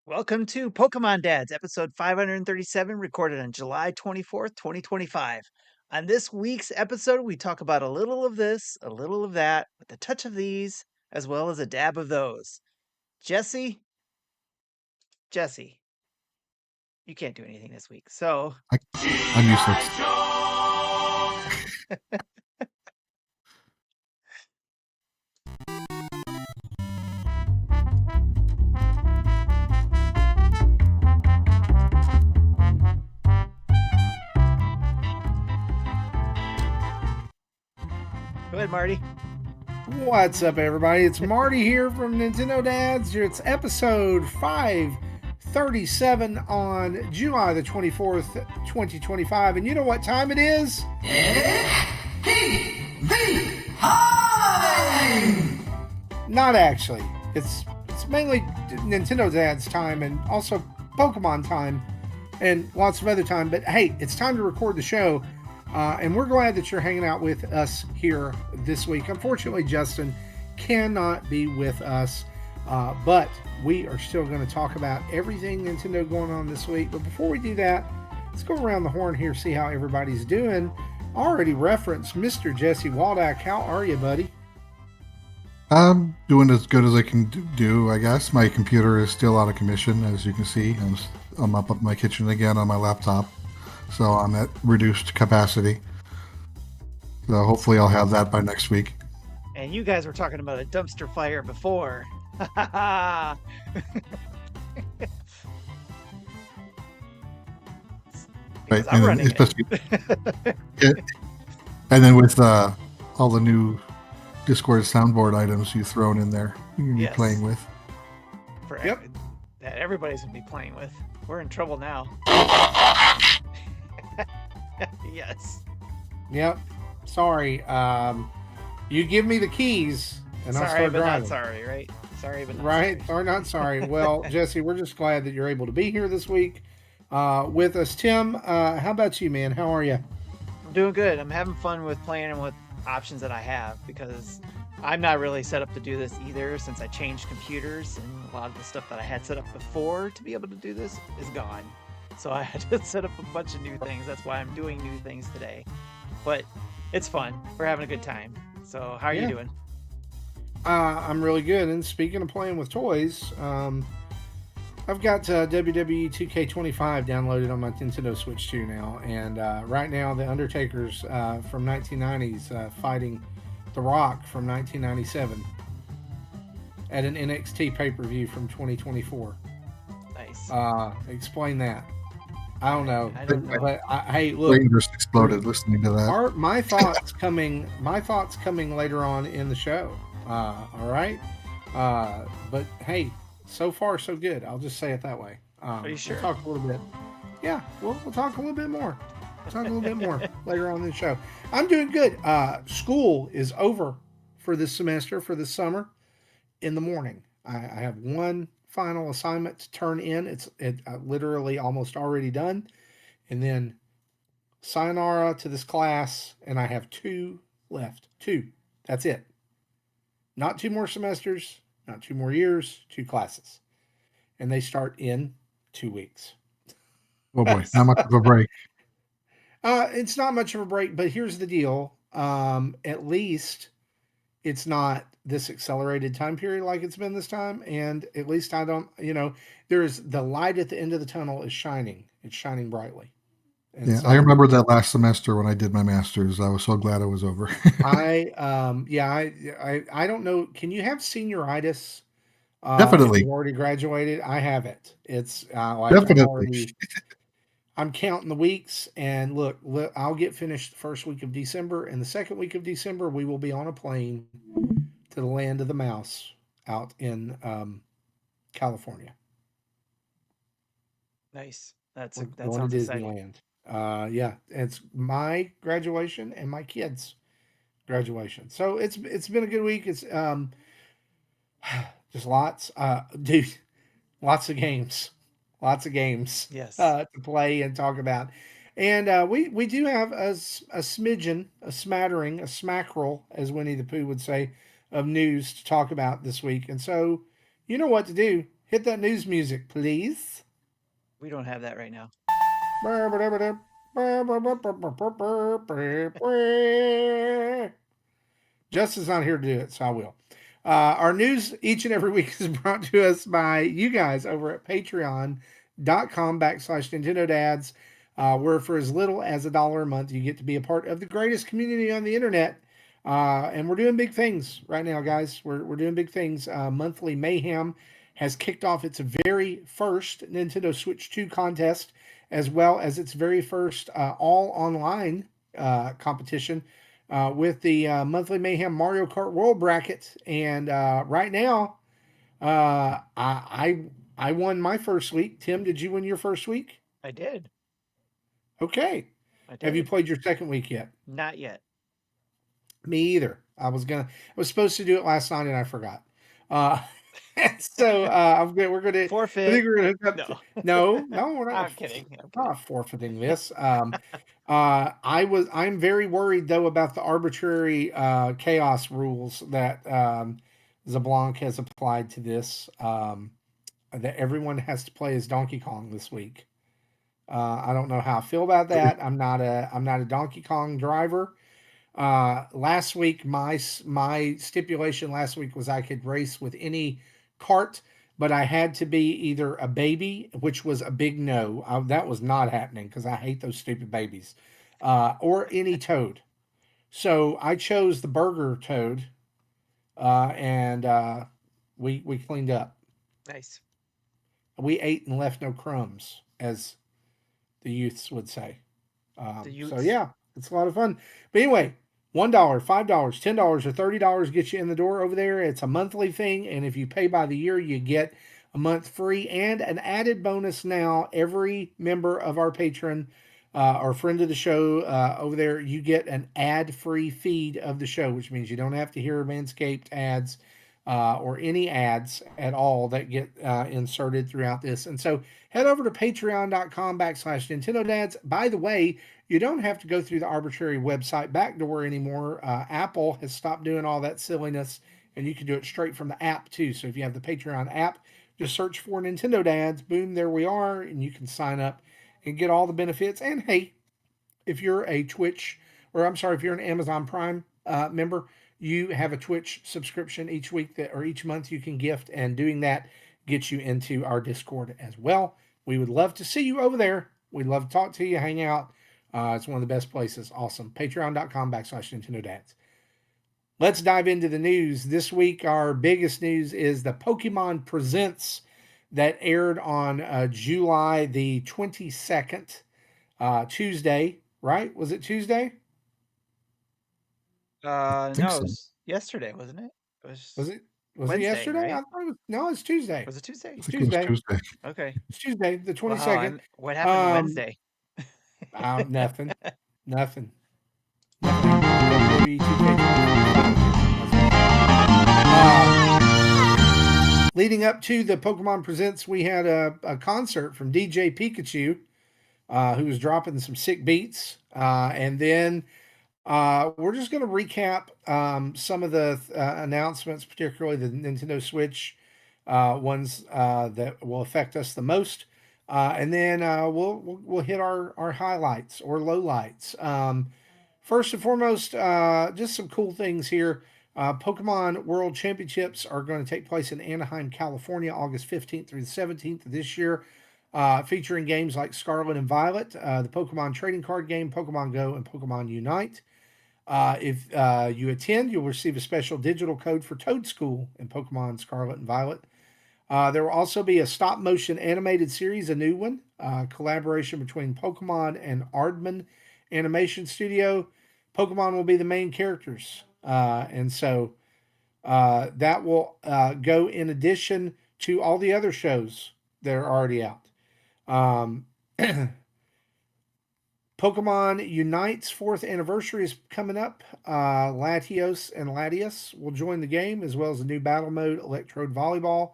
Welcome to Pokemon Dads, episode 537, recorded on July 24th, 2025. On this week's episode, we talk about a little of this, a little of that, with a touch of these, as well as a dab of those. Jesse, you can't do anything this week. So, I'm useless. go ahead, Marty. What's up, everybody? It's Marty here from Nintendo Dads. It's episode 537 on July the 24th, 2025. And you know what time it is? Not actually. It's mainly Nintendo Dads time and also Pokemon time and lots of other time. But hey, it's time to record the show. And we're glad that you're hanging out with us here this week. Unfortunately, Justin cannot be with us, but we are still going to talk about everything Nintendo going on this week. But before we do that, let's go around the horn here, see how everybody's doing. Already referenced Mr. Jesse Waldack. How are you, buddy? I'm doing as good as I can do, I guess. My computer is still out of commission, as you can see. I'm up at my kitchen again on my laptop. So I'm at reduced capacity. So hopefully I'll have that by next week. And you guys were talking about a dumpster fire before. Right, I'm running and then with all the new Discord soundboard items you've thrown in there, you can be playing with. That everybody's going to be playing with. We're in trouble now. Yes. Yep. Sorry. You give me the keys, and I'll start driving. Not sorry, right? Sorry, but not right. Sorry. Or not sorry. Well, Jesse, we're just glad that you're able to be here this week with us. Tim, how about you, man? How are you? I'm doing good. I'm having fun with playing with options that I have because I'm not really set up to do this either since I changed computers and a lot of the stuff that I had set up before to be able to do this is gone. So I had to set up a bunch of new things. That's why I'm doing new things today. But it's fun. We're having a good time. So how are you doing? I'm really good. And speaking of playing with toys, I've got WWE 2K25 downloaded on my Nintendo Switch 2 now. And right now, the Undertaker's from 1990s fighting The Rock from 1997 at an NXT pay-per-view from 2024. Nice. Explain that. I don't know. But hey, look. Brain just exploded listening to that. My thoughts coming later on in the show. All right. But hey, so far so good. I'll just say it that way. Are you sure? We'll talk a little bit. Yeah, we'll talk a little bit more. Later on in the show. I'm doing good. School is over for this semester, for this summer, in the morning. I have one final assignment to turn in. It's literally almost already done. And then sayonara to this class, and I have 2 left. 2. That's it. Not 2 more semesters, not 2 more years, 2 classes. And they start in 2 weeks. Oh boy, not much of a break. It's not much of a break, but here's the deal. At least it's not this accelerated time period like it's been this time. And at least I don't, there's the light at the end of the tunnel is shining. It's shining brightly. And yeah, so, I remember that last semester when I did my master's. I was so glad it was over. I don't know. Can you have senioritis? Definitely. If you already graduated. I have it. It's definitely. I'm counting the weeks, and look, I'll get finished the first week of December, and the second week of December, we will be on a plane to the land of the mouse out in California. Nice. That Going sounds to exciting. Yeah, it's my graduation and my kids' graduation. So it's been a good week. It's just lots, dude, lots of games. Yes. To play and talk about. And we do have a smidgen, a smattering, a smackerel, as Winnie the Pooh would say, of news to talk about this week. And so you know what to do. Hit that news music, please. We don't have that right now. Justin's not here to do it, so I will. Our news each and every week is brought to us by you guys over at patreon.com/Nintendo Dads, where for as little as $1 a month, you get to be a part of the greatest community on the internet. And we're doing big things right now, guys. We're doing big things. Monthly Mayhem has kicked off its very first Nintendo Switch 2 contest, as well as its very first all online competition with the Monthly Mayhem Mario Kart World Bracket. And right now, I won my first week. Tim, did you win your first week? I did. Okay. I did. Have you played your second week yet? Not yet. Me either. I was supposed to do it last night and I forgot. So we're gonna forfeit. I think we're gonna hook up. No, we're not. I'm kidding. I'm not forfeiting this. I'm very worried though about the arbitrary chaos rules that Zablanc has applied to this. That everyone has to play as Donkey Kong this week. I don't know how I feel about that. I'm not a Donkey Kong driver. Last week, my stipulation last week was I could race with any kart, but I had to be either a baby, which was a big no. That was not happening because I hate those stupid babies, or any toad. So I chose the burger toad, and we cleaned up. Nice. We ate and left no crumbs, as the youths would say. So yeah, it's a lot of fun. But anyway, $1, $5, $10, or $30 gets you in the door over there. It's a monthly thing, and if you pay by the year, you get a month free and an added bonus. Now, every member of our patron or friend of the show over there, you get an ad-free feed of the show, which means you don't have to hear Manscaped ads or any ads at all that get inserted throughout this. And so head over to patreon.com/Nintendo Dads. By the way, you don't have to go through the arbitrary website backdoor anymore. Apple has stopped doing all that silliness, and you can do it straight from the app too. So if you have the Patreon app, just search for Nintendo Dads. Boom, there we are, and you can sign up and get all the benefits. And hey, if you're a Twitch, if you're an Amazon Prime member, you have a Twitch subscription each week or each month you can gift, and doing that gets you into our Discord as well. We would love to see you over there. We'd love to talk to you, hang out. It's one of the best places. Awesome. Patreon.com/Nintendo Dads. Let's dive into the news. This week, our biggest news is the Pokemon Presents that aired on July the 22nd, Tuesday, right? Was it Tuesday? No, it was yesterday, wasn't it? Was it Wednesday, yesterday? right? I thought no, it's Tuesday. Was it Tuesday? It's Tuesday. Okay. It's Tuesday, the 22nd. Wow, what happened Wednesday? Nothing. Leading up to the Pokemon Presents, we had a concert from DJ Pikachu, who was dropping some sick beats. And then we're just going to recap some of the announcements, particularly the Nintendo Switch ones that will affect us the most. And then we'll hit our highlights or lowlights. First and foremost, just some cool things here. Pokemon World Championships are going to take place in Anaheim, California, August 15th through the 17th of this year, featuring games like Scarlet and Violet, the Pokemon trading card game, Pokemon Go, and Pokemon Unite. If you attend, you'll receive a special digital code for Toad School in Pokemon Scarlet and Violet. There will also be a stop-motion animated series, a new one, collaboration between Pokemon and Aardman Animation Studio. Pokemon will be the main characters, and so that will go in addition to all the other shows that are already out. Pokemon Unite's 4th anniversary is coming up. Latios and Latias will join the game, as well as a new battle mode, Electrode Volleyball.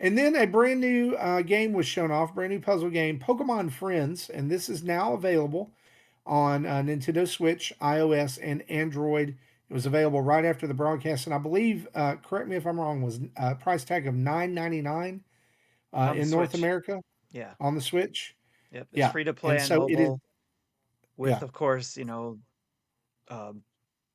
And then a brand new game was shown off, brand new puzzle game, Pokemon Friends, and this is now available on Nintendo Switch, iOS, and Android. It was available right after the broadcast, and I believe, correct me if I'm wrong, was a price tag of $9.99. On the in North Switch. America Yeah. on the Switch. Yep. It's Yeah, free to play and on so it is. mobile with, Yeah, of course, um,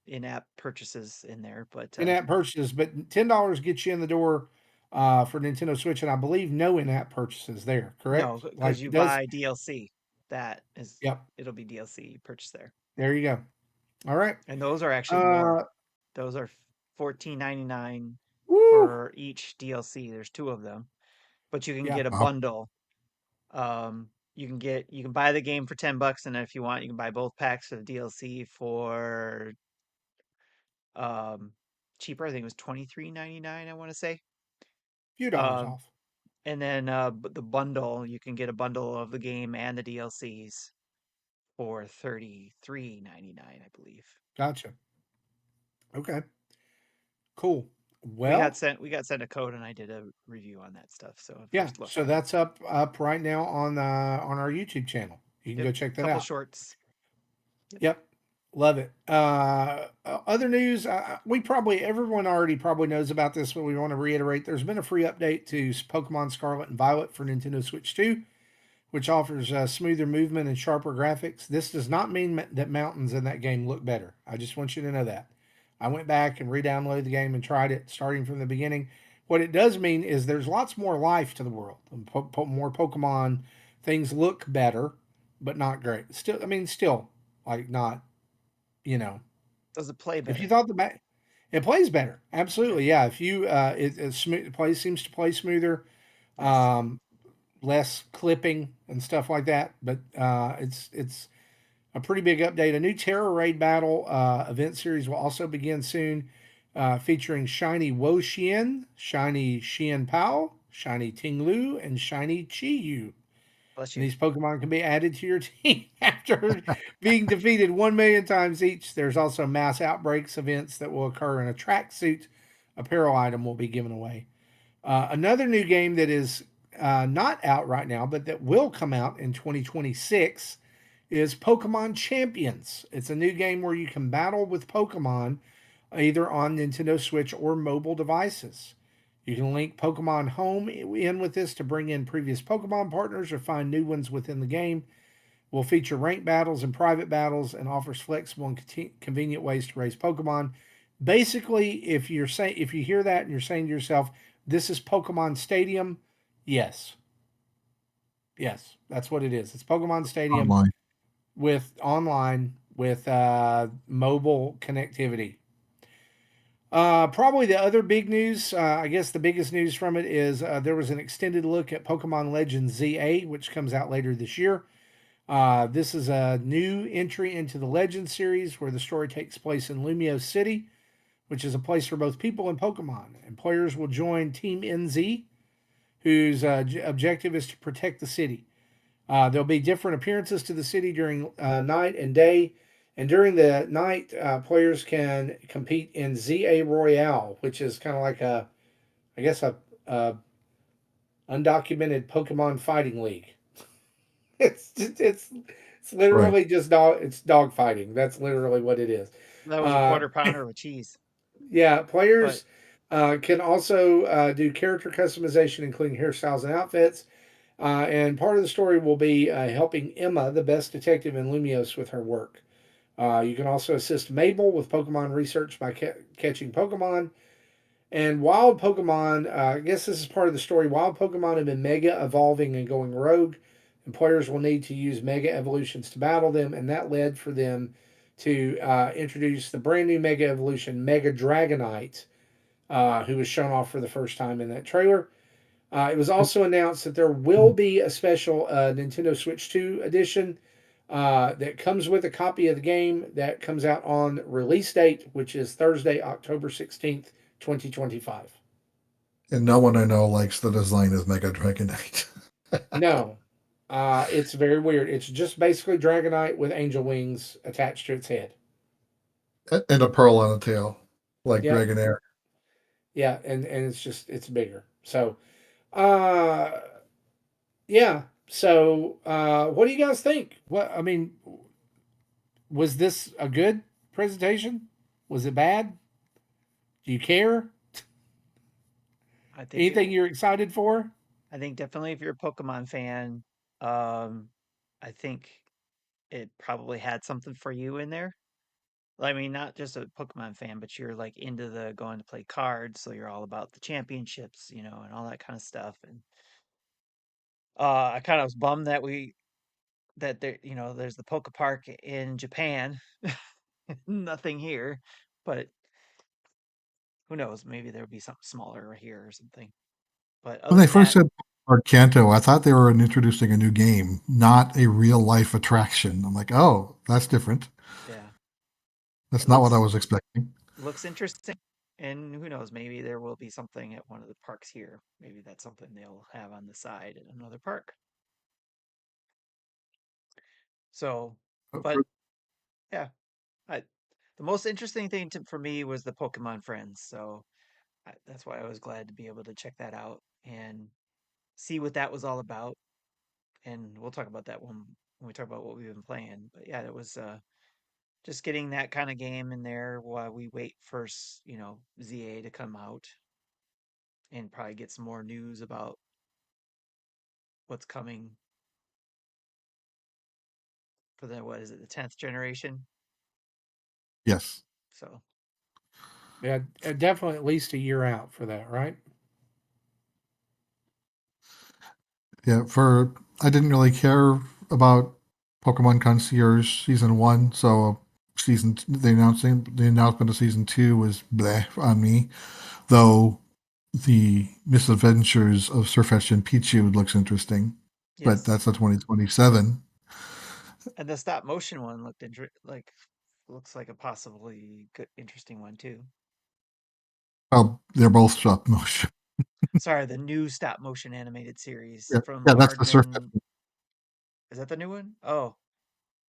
in-app purchases in there. But in-app purchases, but $10 gets you in the door for Nintendo Switch, and I believe no in-app purchases there. no, Correct? because Like you it does. buy DLC. That is, Yep. it'll be DLC you purchase there. There you go. All right. And those are actually more. Uh, Those are 14.99 woo. for each DLC. There's two of them, but you can Yeah. get a Wow. bundle. You can buy the game for $10, and then if you want, you can buy both packs of DLC for um cheaper. I think it was 23.99. I want to say. Few dollars Um, off. and then the bundle, you can get a bundle of the game and the DLCs for 33.99, I believe. Gotcha. Okay. Cool. We got Well, sent a code, and I did a review on that stuff. So yeah. first look So on it. that's up right now on our YouTube channel. You can Yep, go check that couple out. shorts. Yep. Yep. Love it. Other news, we probably everyone already probably knows about this, but we want to reiterate. There's been a free update to Pokemon Scarlet and Violet for Nintendo Switch 2, which offers smoother movement and sharper graphics. This does not mean that mountains in that game look better. I just want you to know that. I went back and re-downloaded the game and tried it starting from the beginning. What it does mean is there's lots more life to the world. More Pokemon. Things look better, but not great. Still, I mean, still like not. You know, Does it play if you better? thought it plays better, Okay. absolutely, yeah. If you it plays seems to play smoother, Yes. um, less clipping and stuff like that. But it's a pretty big update. A new Terror Raid Battle event series will also begin soon, featuring Shiny Wo Xian, Shiny Xian Pao, Shiny Ting Lu, and Shiny Chi Yu. Bless And you. these Pokemon can be added to your team after being defeated 1 million times each. There's also mass outbreaks events that will occur, and a tracksuit apparel item will be given away. Another new game that is not out right now, but that will come out in 2026 is Pokemon Champions. It's a new game where you can battle with Pokemon either on Nintendo Switch or mobile devices. You can link Pokemon Home in with this to bring in previous Pokemon partners or find new ones within the game. Will feature ranked battles and private battles and offers flexible and convenient ways to raise Pokemon. Basically, if you hear that and you're saying to yourself, "This is Pokemon Stadium," yes, yes, that's what it is. It's Pokemon Stadium Online. with online with mobile connectivity. Probably the other big news, I guess the biggest news from it is there was an extended look at Pokemon Legends ZA, which comes out later this year. This is a new entry into the Legends series where the story takes place in Lumio City, which is a place for both people and Pokemon. And players will join Team NZ, whose objective is to protect the city. There'll be different appearances to the city during night and day. And during the night, players can compete in ZA Royale, which is kind of like I guess, a undocumented Pokemon fighting league. It's Right. literally just dog fighting. That's literally what it is. That was a Uh, quarter pounder with cheese. yeah, But players can also do character customization, including hairstyles and outfits. And part of the story will be helping Emma, the best detective in Lumios, with her work. You can also assist Mabel with Pokemon research by catching Pokemon. And wild Pokemon, I guess this is part of the story. Wild Pokemon have been mega evolving and going rogue, and players will need to use mega evolutions to battle them. And that led for them to introduce the brand new mega evolution, Mega Dragonite, who was shown off for the first time in that trailer. It was also announced that there will be a special Nintendo Switch 2 edition that comes with a copy of the game that comes out on release date, which is Thursday, October 16th, 2025. And no one I know likes the design of Mega Dragonite. No, it's very weird. It's just basically Dragonite with angel wings attached to its head. And a pearl on a tail, like Yep. Dragonair. Yeah, and it's bigger. So, uh, yeah. So, what do you guys think? What I mean, was this a good presentation? Was it bad? Do you care? I think Anything you're excited for? I think definitely if you're a Pokemon fan, um, I think it probably had something for you in there. I mean, not just a Pokemon fan, but you're like into the going to play cards, so you're all about the championships, and all that kind of stuff. And I kind of was bummed that there's the Poke Park in Japan, nothing here, but who knows? Maybe there'll be something smaller here or something. But When other they than first that, said Park Kanto, I thought they were introducing a new game, not a real life attraction. I'm like, oh, that's different. yeah, That's it not what I looks was expecting. looks interesting. And who knows? Maybe there will be something at one of the parks here. Maybe that's something they'll have on the side at another park. So, but yeah, I, the most interesting thing for me was the Pokemon Friends. So that's why I was glad to be able to check that out and see what that was all about. And we'll talk about that when we talk about what we've been playing. But yeah, it was just getting that kind of game in there while we wait for ZA to come out and probably get some more news about what's coming for what is it, the 10th generation? Yes. So Yeah, definitely at least a year out for that, right? Yeah. I didn't really care about Pokemon Concierge season one, so the announcement of season two was bleh on me. Though the misadventures of Sirfetch'd and Pichu looks interesting, but yes, that's a 2027. and the stop motion one looks like a possibly good, interesting one too. Well, they're both stop motion. Sorry, the new stop motion animated series Yeah, from yeah, that's the Aardman. Sirfetch'd. Is that the new one? Oh,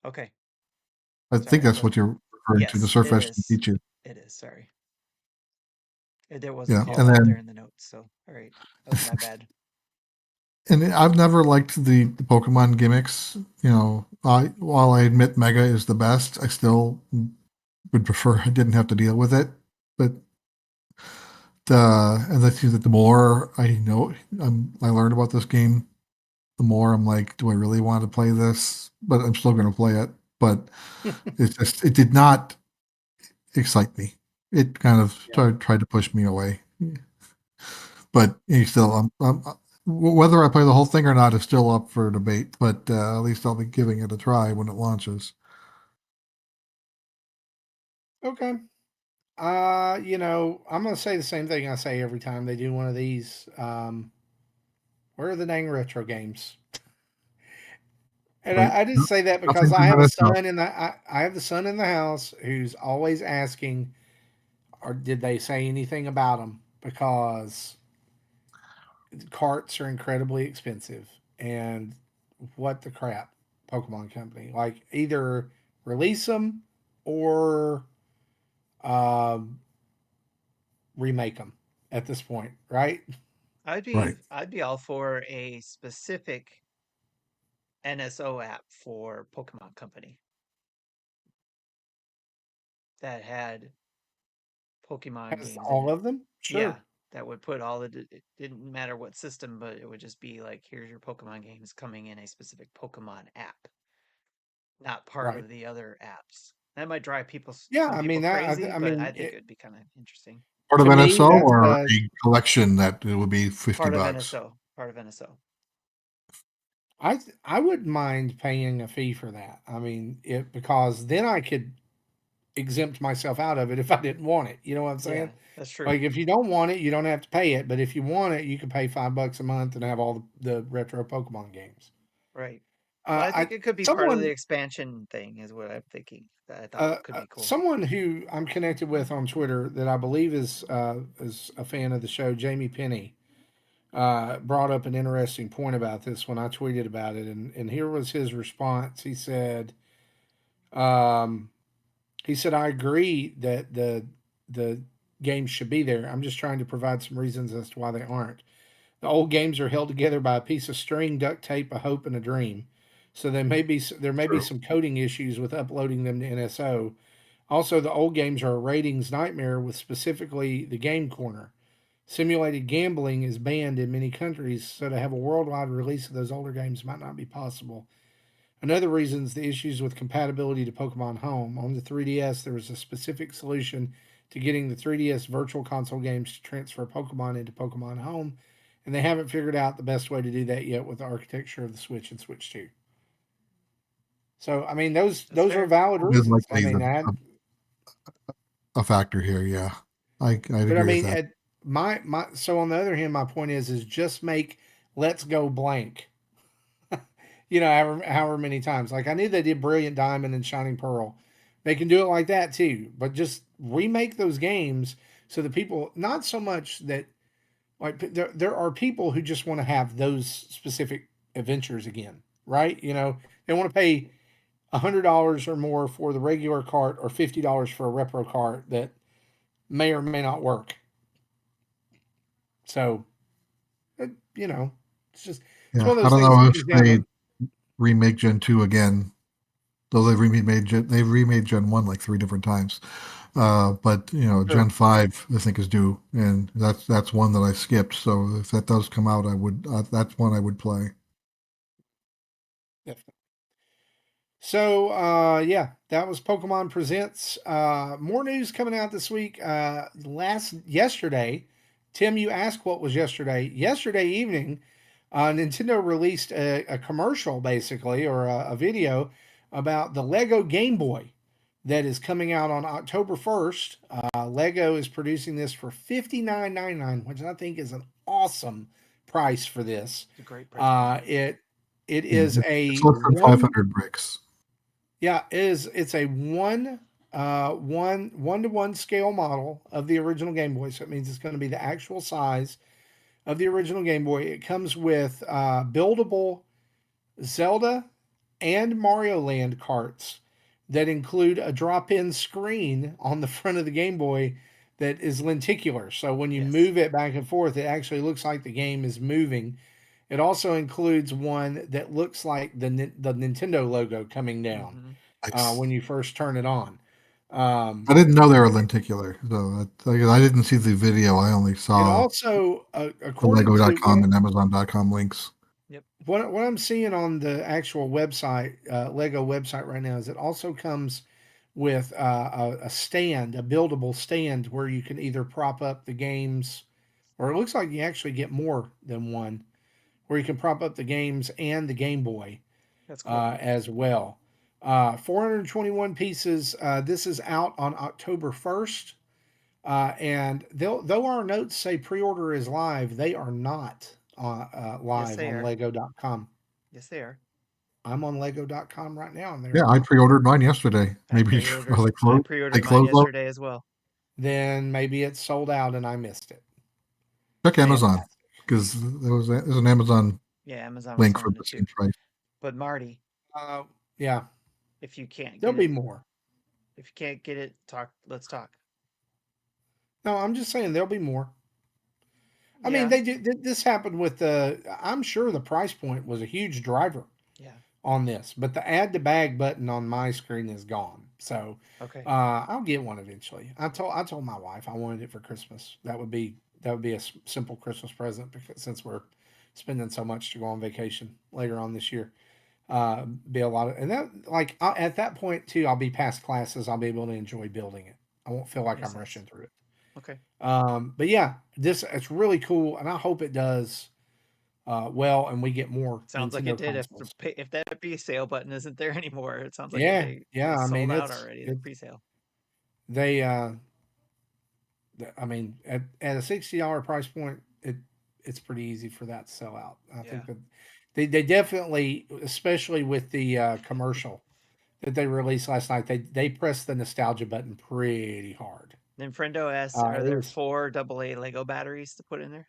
okay. I think Sorry, I that's looked. what you're referring to, the Yes, it Sirfetch'd and is. Pichu. It is. Sorry, there was a Yeah, call and out there then in the notes. So, all right, that was my bad. and I've never liked the Pokemon gimmicks. While I admit Mega is the best, I still would prefer I didn't have to deal with it. But the more I know, I learned about this game, the more I'm like, do I really want to play this? But I'm still going to play it. But it did not excite me. It kind of Yeah. tried to push me away. But still, whether I play the whole thing or not is still up for debate. But at least I'll be giving it a try when it launches. Okay. I'm gonna say the same thing I say every time they do one of these. Where are the dang retro games? And Right? I just say that because Nothing I from have a NSO. son I have the son in the house who's always asking, or did they say anything about them? Because carts are incredibly expensive, and what the crap, Pokemon Company, like either release them or um, remake them at this point, right? Right. I'd be all for a specific NSO app for Pokemon Company that had Pokemon Has games in all it. of them, Yeah, sure, that would put all it didn't matter what system, but it would just be like, here's your Pokemon games coming in a specific Pokemon app, not part right? of the other apps. That might drive Yeah, some I people mean crazy, I but I mean, think it would be kind of interesting. Part of to me, NSO that's or a collection that it would be 50 Part of bucks. NSO, part of NSO. I wouldn't mind paying a fee for that. I mean, it because then I could exempt myself out of it if I didn't want it. You know what I'm Yeah, saying? that's true. Like if you don't want it, you don't have to pay it. But if you want it, you can pay $5 a month and have all the retro Pokemon games. Right. Well, I think I it could be part of the someone expansion thing, is what I'm thinking. That I thought could be cool. someone who I'm connected with on Twitter that I believe is a fan of the show, Jamie Penny, brought up an interesting point about this when I tweeted about it, and here was his response. Um, he said, I agree that the games should be there. I'm just trying to provide some reasons as to why they aren't. The old games are held together by a piece of string, duct tape, a hope, and a dream. So there may be True. some coding issues with uploading them to NSO. Also, the old games are a ratings nightmare with specifically the Game Corner. Simulated gambling is banned in many countries, so to have a worldwide release of those older games might not be possible. Another reason is the issues with compatibility to Pokemon Home. On the 3DS, there was a specific solution to getting the 3DS Virtual Console games to transfer Pokemon into Pokemon Home, and they haven't figured out the best way to do that yet with the architecture of the Switch and Switch 2. So, I mean, those fair. are valid It is reasons. I likely mean, a factor here. Yeah, I'd but I agree with mean, that. my so on the other hand, my point is just make Let's Go blank. However many times. Like I knew they did Brilliant Diamond and Shining Pearl. They can do it like that too, but just remake those games so that people not so much that like there are people who just want to have those specific adventures again, right? They want to pay $100 or more for the regular cart or $50 for a repro cart that may or may not work. So, it's just it's Yeah, one of I those don't things. know For if they example, remake Gen 2 again, though they've remade Gen 1 like 3 different times. But sure, Gen 5 I think is due, and that's one that I skipped. So if that does come out, I would that's one I would play. definitely. So yeah, that was Pokemon Presents. More news coming out this week. Yesterday, Tim, you asked what was yesterday. Yesterday evening, Nintendo released a commercial, basically, or a video about the Lego Game Boy that is coming out on October 1st. Lego is producing this for $59.99, which I think is an awesome price for this. It's a great price. It Yeah, is it's a less than one 500 bricks. yeah, it's a one to one scale model of the original Game Boy. So it means it's going to be the actual size of the original Game Boy. It comes with buildable Zelda and Mario Land carts that include a drop-in screen on the front of the Game Boy that is lenticular. So when you Yes. move it back and forth, it actually looks like the game is moving. It also includes one that looks like the Nintendo logo coming down Nice. when you first turn it on. Um, I didn't know they were lenticular, so I didn't see the video. I only it saw also, the according to Lego.com and Amazon.com links. Yep. what I'm seeing on the actual website, Lego website right now, is it also comes with a stand, a buildable stand where you can either prop up the games, or it looks like you actually get more than one, where you can prop up the games and the Game Boy That's cool. as well. 421 pieces. This is out on October 1st. And though our notes say pre-order is live, they are not Yes, live they on are. Lego.com. Yes, they are. I'm on Lego.com right now, and they're Yeah, I not. pre-ordered mine yesterday. I Maybe pre-ordered. they I close. They pre-ordered mine close up. yesterday as well. Then maybe it's sold out and I missed it. Check Amazon Fantastic. because there's an Amazon Yeah, Amazon was link for selling the it too. same price. But Marty, Yeah, if you can't there'll get be it, more. if you can't get it, let's talk. No, I'm just saying there'll be more. I mean, Yeah. they did. This happened with the. I'm sure the price point was a huge driver Yeah. on this, but the add to bag button on my screen is gone. So Okay. I'll get one eventually. I told my wife I wanted it for Christmas. That would be a simple Christmas present because since we're spending so much to go on vacation later on this year, be a lot of and that like at that point too, I'll be past classes. I'll be able to enjoy building it. I won't feel like Makes I'm sense. rushing through it. Okay. But yeah, it's really cool, and I hope it does well, and we get more Sounds like it Nintendo did. consoles. If that pre-sale button isn't there anymore, it sounds like Yeah, they yeah. I sold mean, out already. The pre-sale. they. I mean, at a $60 price point, it's pretty easy for that to sell out. I think that they definitely, especially with the commercial that they released last night, they pressed the nostalgia button pretty hard. Then Friendo asks, are It there was 4 AA Lego batteries to put in there?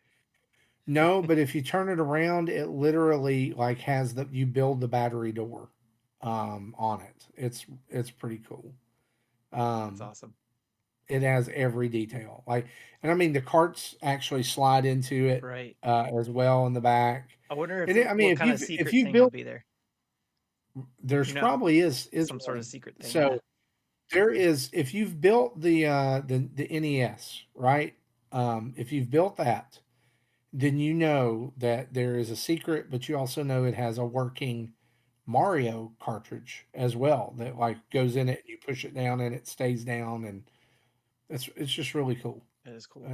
no, but if you turn it around, it literally like has you build the battery door on it. It's pretty cool. That's Um, awesome. it has every detail. Like, and I mean, the carts actually slide into it Right. as well in the back. I wonder And I mean, what if kind of if secret you thing would built, be there. there's You know, probably is some sort of one. secret thing. So Yeah. there is if you've built the NES, right? if you've built that, then you know that there is a secret, but you also know it has a working Mario cartridge as well that like goes in it. You push it down and it stays down, and it's just really cool. That is cool.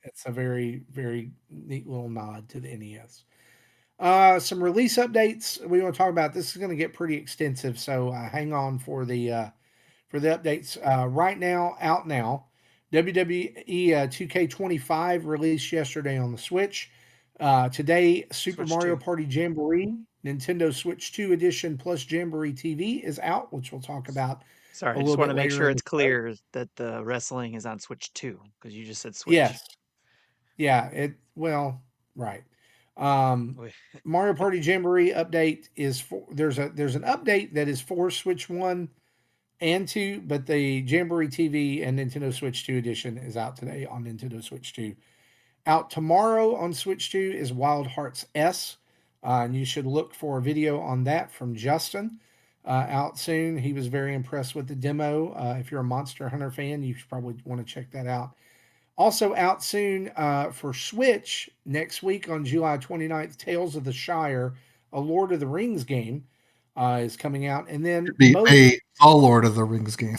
It's a very very neat little nod to the NES. Some release updates we want to talk about. This is going to get pretty extensive, so hang on for the updates. Right now, out now, WWE 2K25 released yesterday on the Switch. Today, Super Switch Mario 2. Party Jamboree, Nintendo Switch 2 Edition plus Jamboree TV is out, which we'll talk about Sorry, a I just little want bit to make later sure in the it's show. clear that the wrestling is on Switch 2 because you just said Switch. Yes, yeah, it well, right. Um, Wait, Mario Party Jamboree update is for there's an update that is for Switch 1 and 2, but the Jamboree TV and Nintendo Switch 2 edition is out today on Nintendo Switch 2. Out tomorrow on Switch 2 is Wild Hearts S, and you should look for a video on that from Justin. Out soon. He was very impressed with the demo. If you're a Monster Hunter fan, you should probably want to check that out. Also out soon for Switch next week on July 29th, Tales of the Shire, a Lord of the Rings game, is coming out. And then Be most a Lord of the Rings game.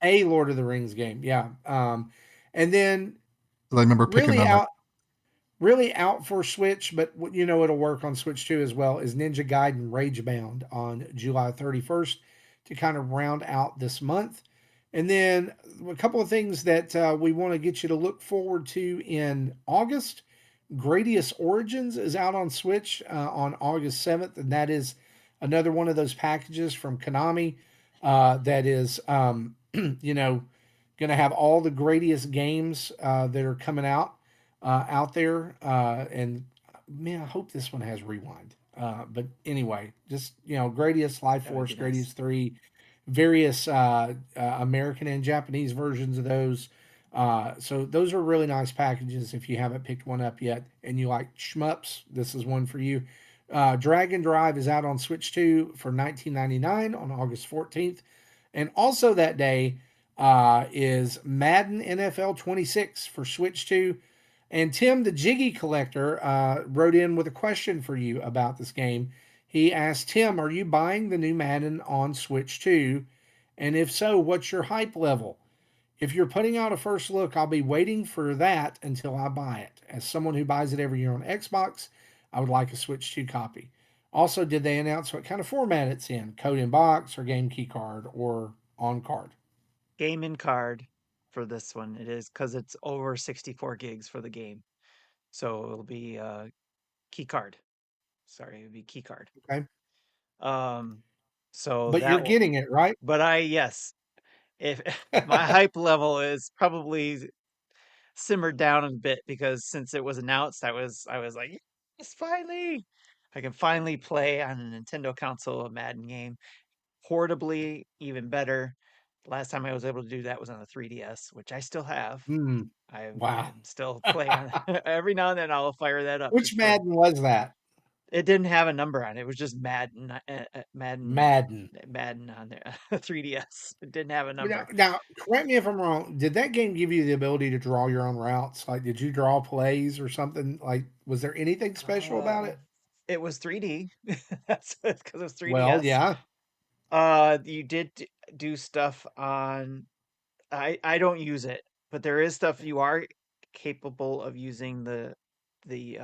a Lord of the Rings game, yeah. And then I remember picking really them up. out, really out for Switch, but you know it'll work on Switch 2 as well. Is Ninja Gaiden Ragebound on July 31st to kind of round out this month. And then a couple of things that we want to get you to look forward to in August. Gradius Origins is out on Switch on August 7th, and that is another one of those packages from Konami that is, you know, going to have all the Gradius games that are coming out there. And man, I hope this one has rewind. But anyway, just Gradius, Life that would Force, be nice. Gradius 3, various American and Japanese versions of those. So those are really nice packages. If you haven't picked one up yet and you like shmups, this is one for you. Dragon Drive is out on Switch 2 for $19.99 on August 14th. And also that day is Madden NFL 26 for Switch 2. And Tim, the Jiggy Collector, wrote in with a question for you about this game. He asked, Tim, are you buying the new Madden on Switch 2? And if so, what's your hype level? If you're putting out a first look, I'll be waiting for that until I buy it. As someone who buys it every year on Xbox, I would like a Switch 2 copy. Also, did they announce what kind of format it's in? Code in box or game key card or on card? Game in card for this one. It is because it's over 64 gigs for the game. So it'll be key card. Sorry, it would be key card. Okay. Um, so But you're that will, getting it, right? but yes, if my hype level is probably simmered down a bit because since it was announced, I was like, yes, finally, I can finally play on a Nintendo console a Madden game portably, even better. Last time I was able to do that was on the 3DS, which I still have. Hmm. I Wow. am still playing on every now and then. I'll fire that up Which just for. Madden was that? It didn't have a number on it. It was just Madden, Madden. Madden on there. 3DS. It didn't have a Now, number. now, correct me if I'm wrong. Did that game give you the ability to draw your own routes? Like, did you draw plays or something? Like, was there anything special about Uh, it? it was 3D. That's because it was Well, 3DS. yeah. You did do stuff on. I don't use it, but there is stuff you are capable of using the the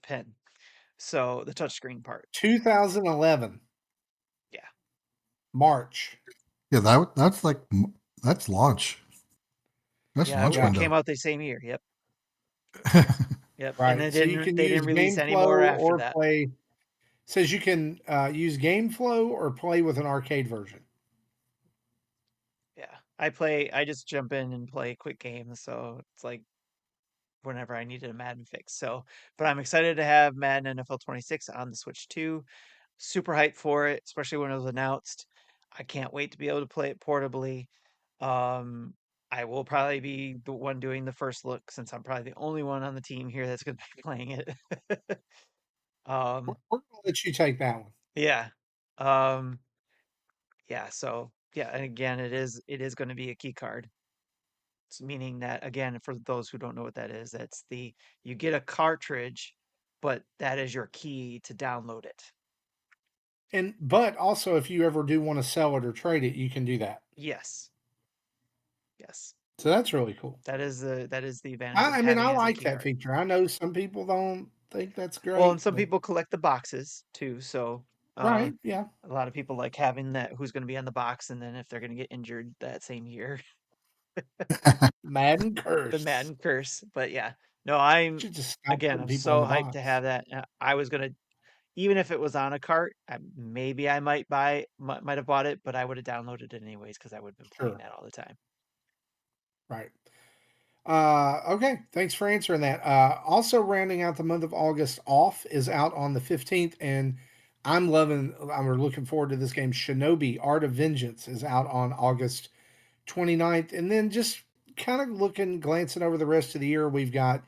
pen. So the touchscreen part. 2011 Yeah. March. Yeah, that's launch. That's Yeah, launch Yeah. it came window. out the same year. Yep. Yep. And Right. So you can they use didn't release any more GameFlow after or that. play. Says you can use GameFlow or play with an arcade version. Yeah. I just jump in and play quick games, so it's like whenever I needed a Madden fix. So, but I'm excited to have Madden NFL 26 on the Switch 2. Super hyped for it, especially when it was announced. I can't wait to be able to play it portably. Um, I will probably be the one doing the first look since I'm probably the only one on the team here that's going to be playing it. We're um, going to let you take that one. yeah. Um, yeah, so yeah, and again it is going to be a key card. meaning that, again, for those who don't know what that is, you get a cartridge, but that is your key to download it. But also, if you ever do want to sell it or trade it, you can do that. Yes. Yes. So that's really cool. That is the advantage of I mean, having I it as a like key that card. feature. I know some people don't think that's Well, and great, some but people collect the boxes too, so right, yeah. a lot of people like having that who's going to be on the box, and then if they're going to get injured that same year, Madden the curse. Madden curse. But yeah, no, I'm Should just stop again, putting I'm people in so the hyped to box. have that. I was gonna, even if it was on a cart, maybe I might have bought it, but I would have downloaded it anyways because I would have been playing Sure. that all the time. Right. Okay. Thanks for answering that. Also, rounding out the month of August, Off is out on the 15th, and I'm looking forward to this game. Shinobi Art of Vengeance is out on August 29th. And then just kind of glancing over the rest of the year, we've got,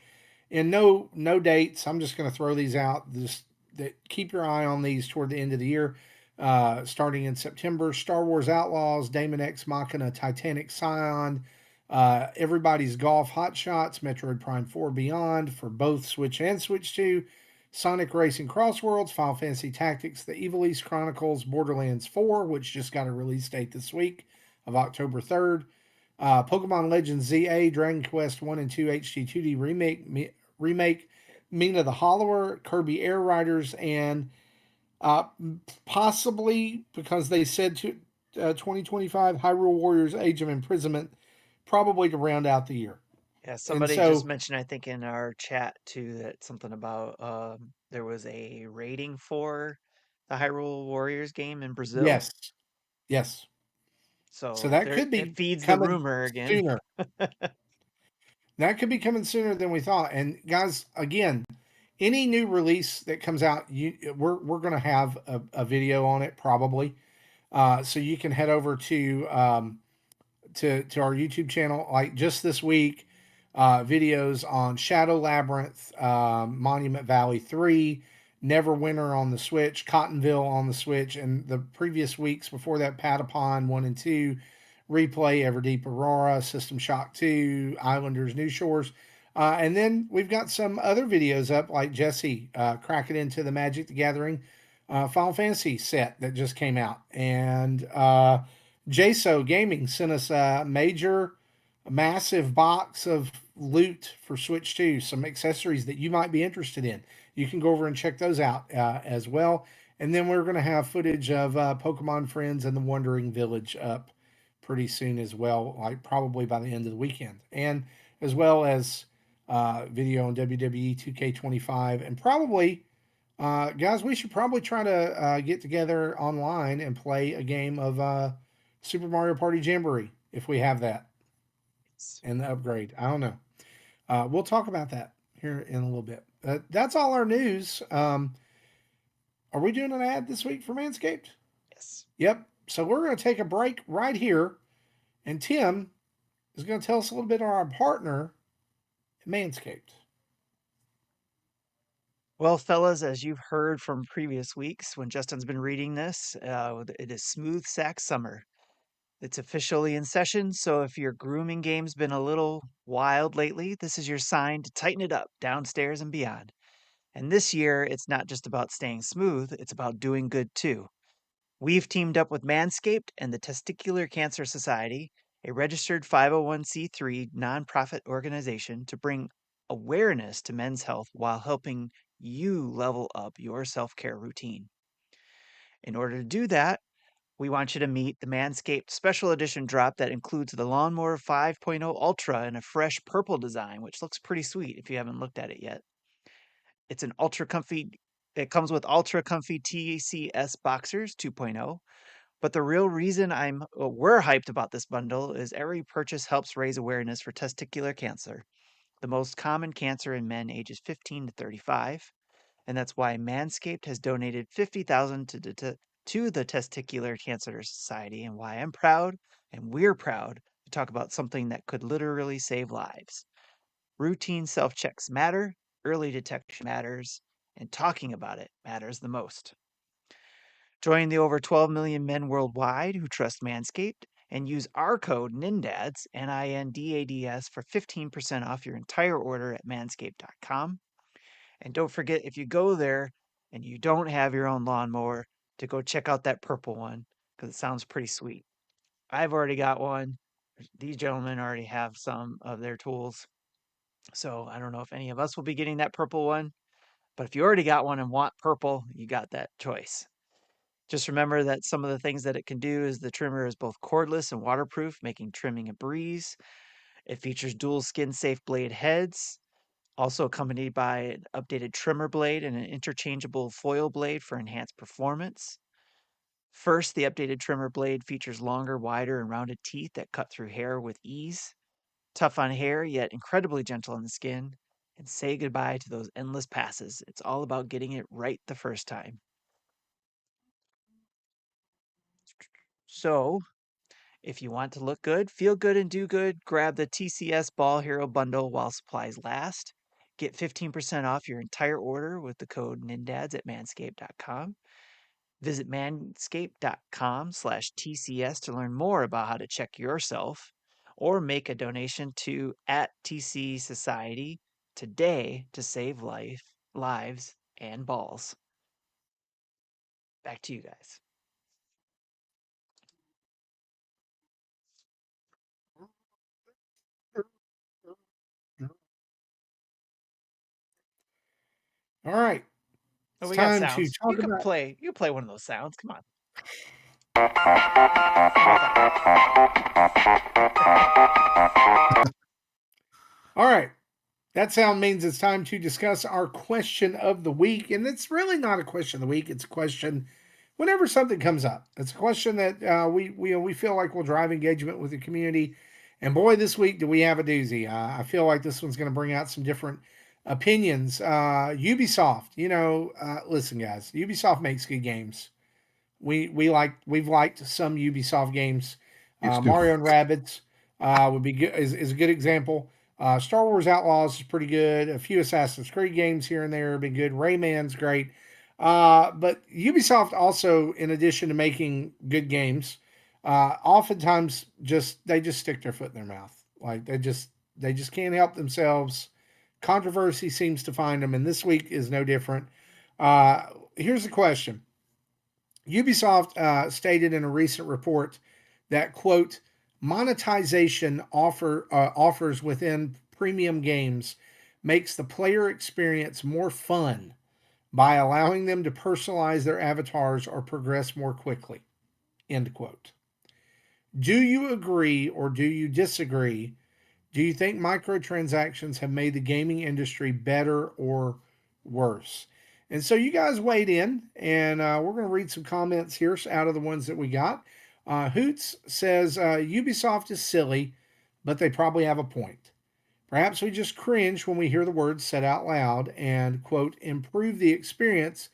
and no dates. I'm just going to throw these out. Just that keep your eye on these toward the end of the year. Starting in September, Star Wars Outlaws, Damon X Machina, Titanic Scion, Everybody's Golf Hot Shots, Metroid Prime 4 Beyond for both Switch and Switch 2, Sonic Racing Crossworlds, Final Fantasy Tactics, The Evil East Chronicles, Borderlands 4, which just got a release date this week of October 3rd, Pokemon Legends ZA, Dragon Quest 1 and 2 HD 2D remake, Mina the Hollower, Kirby Air Riders, and uh, possibly because they said 2025 Hyrule Warriors Age of Imprisonment, probably to round out the year. Yeah, And somebody just so, mentioned, I think, in our chat too, that something about there was a rating for the Hyrule Warriors game in Brazil. yes, yes. So So that there could it be feeds the coming rumor again. sooner. That could be coming sooner than we thought. And guys, again, any new release that comes out, we're going to have a video on it probably. So you can head over to our YouTube channel. Like just this week, videos on Shadow Labyrinth, Monument Valley 3, Neverwinter on the Switch, Cottonville on the Switch, and the previous weeks before that, Patapon 1 and 2, Replay, Everdeep Aurora, System Shock 2, Islanders New Shores. And then we've got some other videos up, like Jesse cracking into the Magic the Gathering Final Fantasy set that just came out. And JSO Gaming sent us a massive box of loot for Switch 2, some accessories that you might be interested in. You can go over and check those out as well. And then we're going to have footage of Pokemon Friends and the Wandering Village up pretty soon as well, like probably by the end of the weekend. And as well as video on WWE 2K25. And probably, guys, we should probably try to get together online and play a game of Super Mario Party Jamboree if we have that and the upgrade. I don't know. We'll talk about that here in a little bit. That's all our news. Are we doing an ad this week for Manscaped? Yes. Yep. So we're going to take a break right here, and Tim is going to tell us a little bit about our partner, Manscaped. Well, fellas, as you've heard from previous weeks when Justin's been reading this, it is Smooth Sack Summer. It's officially in session, so if your grooming game's been a little wild lately, this is your sign to tighten it up downstairs and beyond. And this year, it's not just about staying smooth, it's about doing good too. We've teamed up with Manscaped and the Testicular Cancer Society, a registered 501c3 nonprofit organization, to bring awareness to men's health while helping you level up your self care routine. In order to do that, we want you to meet the Manscaped special edition drop that includes the Lawnmower 5.0 Ultra in a fresh purple design, which looks pretty sweet if you haven't looked at it yet. It's an ultra comfy, it comes with ultra comfy TCS Boxers 2.0. But the real reason we're hyped about this bundle is every purchase helps raise awareness for testicular cancer, the most common cancer in men ages 15 to 35. And that's why Manscaped has donated 50,000 to the Testicular Cancer Society, and why I'm proud and we're proud to talk about something that could literally save lives. Routine self-checks matter, early detection matters, and talking about it matters the most. Join the over 12 million men worldwide who trust Manscaped and use our code NINDADS, NINDADS, for 15% off your entire order at manscaped.com. And don't forget, if you go there and you don't have your own lawnmower, to go check out that purple one because it sounds pretty sweet. I've already got one. These gentlemen already have some of their tools. So I don't know if any of us will be getting that purple one. But if you already got one and want purple, you got that choice. Just remember that some of the things that it can do is the trimmer is both cordless and waterproof, making trimming a breeze. It features dual skin safe blade heads, also accompanied by an updated trimmer blade and an interchangeable foil blade for enhanced performance. First, the updated trimmer blade features longer, wider, and rounded teeth that cut through hair with ease. Tough on hair, yet incredibly gentle on the skin. And say goodbye to those endless passes. It's all about getting it right the first time. So, if you want to look good, feel good, and do good, grab the TCS Ball Hero bundle while supplies last. Get 15% off your entire order with the code NINDADS at manscaped.com. Visit manscaped.com/TCS to learn more about how to check yourself or make a donation to @TC Society today to save lives, and balls. Back to you guys. All right. Oh, It's we got time to sounds. talk about. You play one of those sounds. Come on. All right. That sound means it's time to discuss our question of the week. And it's really not a question of the week. It's a question whenever something comes up. It's a question that we feel like will drive engagement with the community. And boy, this week do we have a doozy. I feel like this one's going to bring out some different opinions. Ubisoft, listen, guys, Ubisoft makes good games. We've liked some Ubisoft games. Used to. Mario and Rabbids would be good is a good example. Star Wars Outlaws is pretty good. A few Assassin's Creed games here and there have been good. Rayman's great. But Ubisoft also, in addition to making good games, oftentimes they just stick their foot in their mouth. Like they just can't help themselves. Controversy seems to find them, and this week is no different. Here's the question: Ubisoft stated in a recent report that, quote, monetization offers within premium games makes the player experience more fun by allowing them to personalize their avatars or progress more quickly, end quote. Do you agree or do you disagree? Do you think microtransactions have made the gaming industry better or worse? And so you guys weighed in, and we're going to read some comments here out of the ones that we got. Hoots says Ubisoft is silly, but they probably have a point. Perhaps we just cringe when we hear the words said out loud, and, quote, improve the experience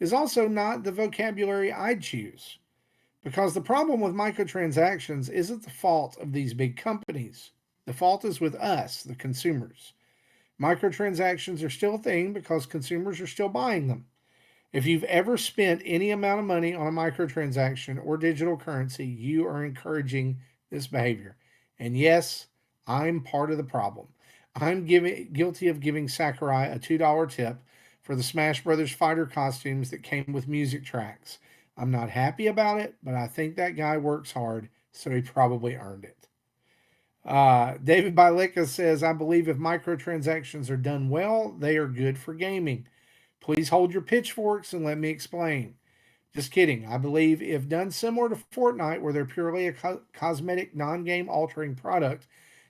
is also not the vocabulary I'd choose. Because the problem with microtransactions isn't the fault of these big companies. The fault is with us, the consumers. Microtransactions are still a thing because consumers are still buying them. If you've ever spent any amount of money on a microtransaction or digital currency, you are encouraging this behavior. And yes, I'm part of the problem. I'm guilty of giving Sakurai a $2 tip for the Smash Brothers fighter costumes that came with music tracks. I'm not happy about it, but I think that guy works hard, so he probably earned it. David Bileka says, I believe if microtransactions are done well, they are good for gaming. Please hold your pitchforks and let me explain. Just kidding. I believe if done similar to Fortnite, where they're purely a cosmetic, non-game altering product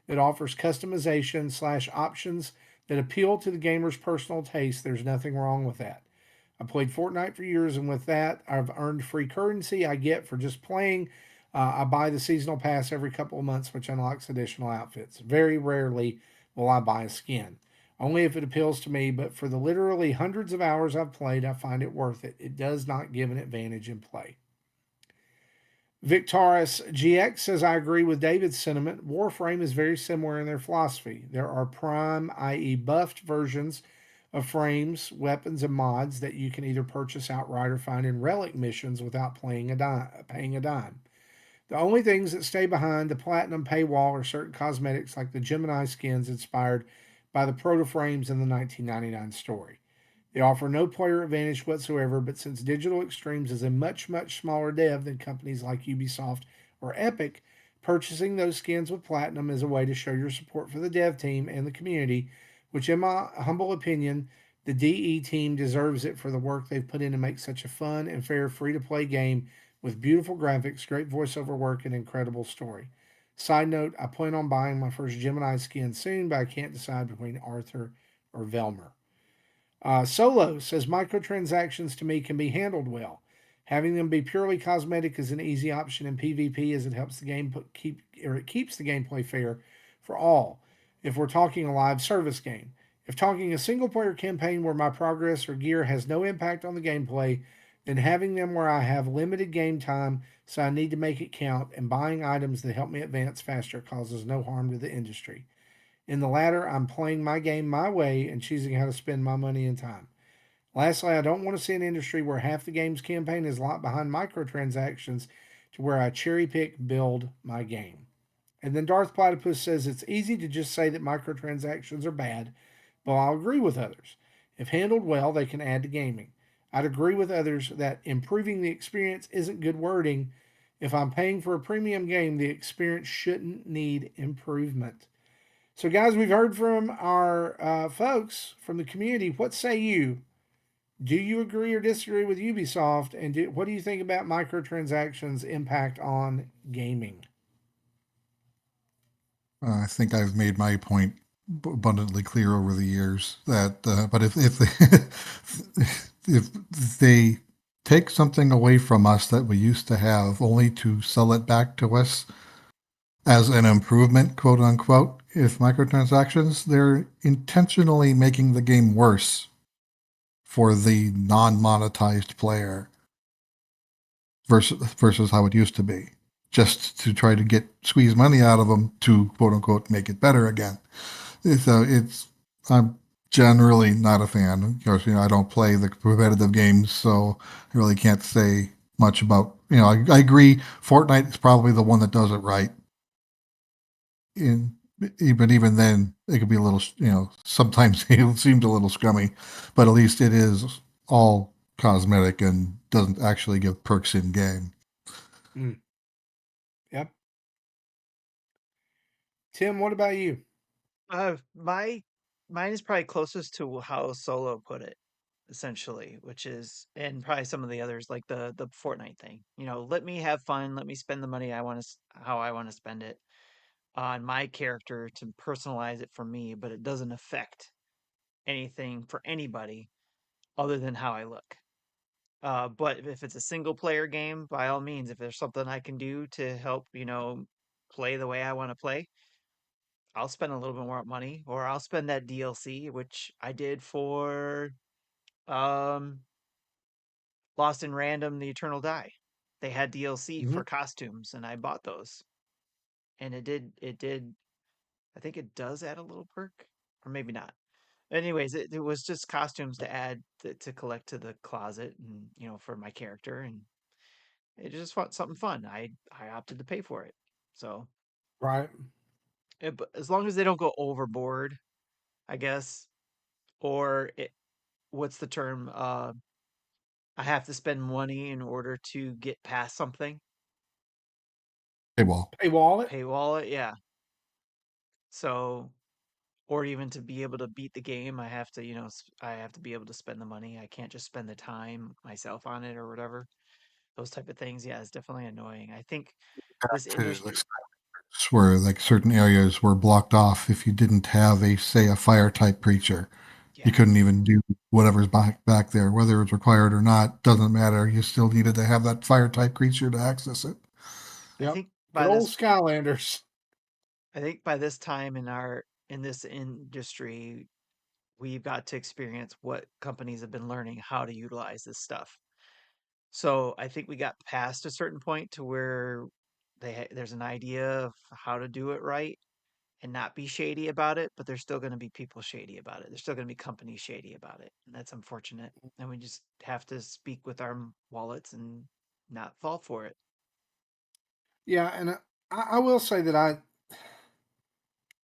that offers customization / options that appeal to the gamer's personal taste, there's nothing wrong with that. I played Fortnite for years, and with that, I've earned free currency I get for just playing. I buy the seasonal pass every couple of months, which unlocks additional outfits. Very rarely will I buy a skin. Only if it appeals to me, but for the literally hundreds of hours I've played, I find it worth it. It does not give an advantage in play. Victoris GX says, I agree with David's sentiment. Warframe is very similar in their philosophy. There are prime, i.e. buffed versions of frames, weapons, and mods that you can either purchase outright or find in relic missions without paying a dime. The only things that stay behind the platinum paywall are certain cosmetics like the Gemini skins inspired by the proto frames in the 1999 story. They offer no player advantage whatsoever, but since Digital Extremes is a much, much smaller dev than companies like Ubisoft or Epic, purchasing those skins with Platinum is a way to show your support for the dev team and the community, which, in my humble opinion, the DE team deserves it for the work they've put in to make such a fun and fair free to play game with beautiful graphics, great voiceover work, and incredible story. Side note, I plan on buying my first Gemini skin soon, but I can't decide between Arthur or Velmer. Solo says microtransactions to me can be handled well. Having them be purely cosmetic is an easy option in PvP as it helps the game it keeps the gameplay fair for all. If we're talking a live service game, if talking a single player campaign where my progress or gear has no impact on the gameplay, then having them where I have limited game time so I need to make it count and buying items that help me advance faster causes no harm to the industry. In the latter, I'm playing my game my way and choosing how to spend my money and time. Lastly, I don't want to see an industry where half the game's campaign is locked behind microtransactions to where I cherry pick build my game. And then Darth Platypus says it's easy to just say that microtransactions are bad, but I'll agree with others. If handled well, they can add to gaming. I'd agree with others that improving the experience isn't good wording. If I'm paying for a premium game, the experience shouldn't need improvement. So, guys, we've heard from our folks from the community. What say you? Do you agree or disagree with Ubisoft? And what do you think about microtransactions' impact on gaming? I think I've made my point abundantly clear over the years that, but if if they take something away from us that we used to have, only to sell it back to us as an improvement, quote unquote, if microtransactions, they're intentionally making the game worse for the non-monetized player versus how it used to be, just to try to get squeeze money out of them to quote unquote make it better again. So I'm generally not a fan. Of course, I don't play the competitive games, so I really can't say much about. I agree. Fortnite is probably the one that does it right. In But even then, it could be a little. Sometimes it seems a little scummy, but at least it is all cosmetic and doesn't actually give perks in game. Mm, yep. Tim, what about you? My mine is probably closest to how Solo put it, essentially, which is, and probably some of the others like the Fortnite thing. Let me have fun, let me spend the money I want to, how I want to spend it on my character to personalize it for me, but it doesn't affect anything for anybody other than how I look. But if it's a single player game, by all means, if there's something I can do to help, play the way I want to play, I'll spend a little bit more money, or I'll spend that DLC, which I did for um Lost in Random: The Eternal Die. They had DLC Mm-hmm. for costumes, and I bought those. And it did. I think it does add a little perk, or maybe not. Anyways, it was just costumes to add to collect to the closet, and for my character, and it just want something fun. I opted to pay for it, so Right. but as long as they don't go overboard, I guess, or what's the term? I have to spend money in order to get past something. Paywall. Paywall it. Paywall it, yeah. So, or even to be able to beat the game, I have to, I have to be able to spend the money. I can't just spend the time myself on it or whatever. Those type of things, yeah, it's definitely annoying. I think this To like industry, where like certain areas were blocked off if you didn't have a fire type creature. You yeah, couldn't even do whatever's back there, whether it's required or not, doesn't matter. You still needed to have that fire type creature to access it. I Yep. think Good by old this, Skylanders. I think by this time in this industry, we've got to experience what companies have been learning how to utilize this stuff. So I think we got past a certain point to where there's an idea of how to do it right and not be shady about it, but there's still going to be people shady about it. There's still going to be companies shady about it, and that's unfortunate. And we just have to speak with our wallets and not fall for it. Yeah, and I will say that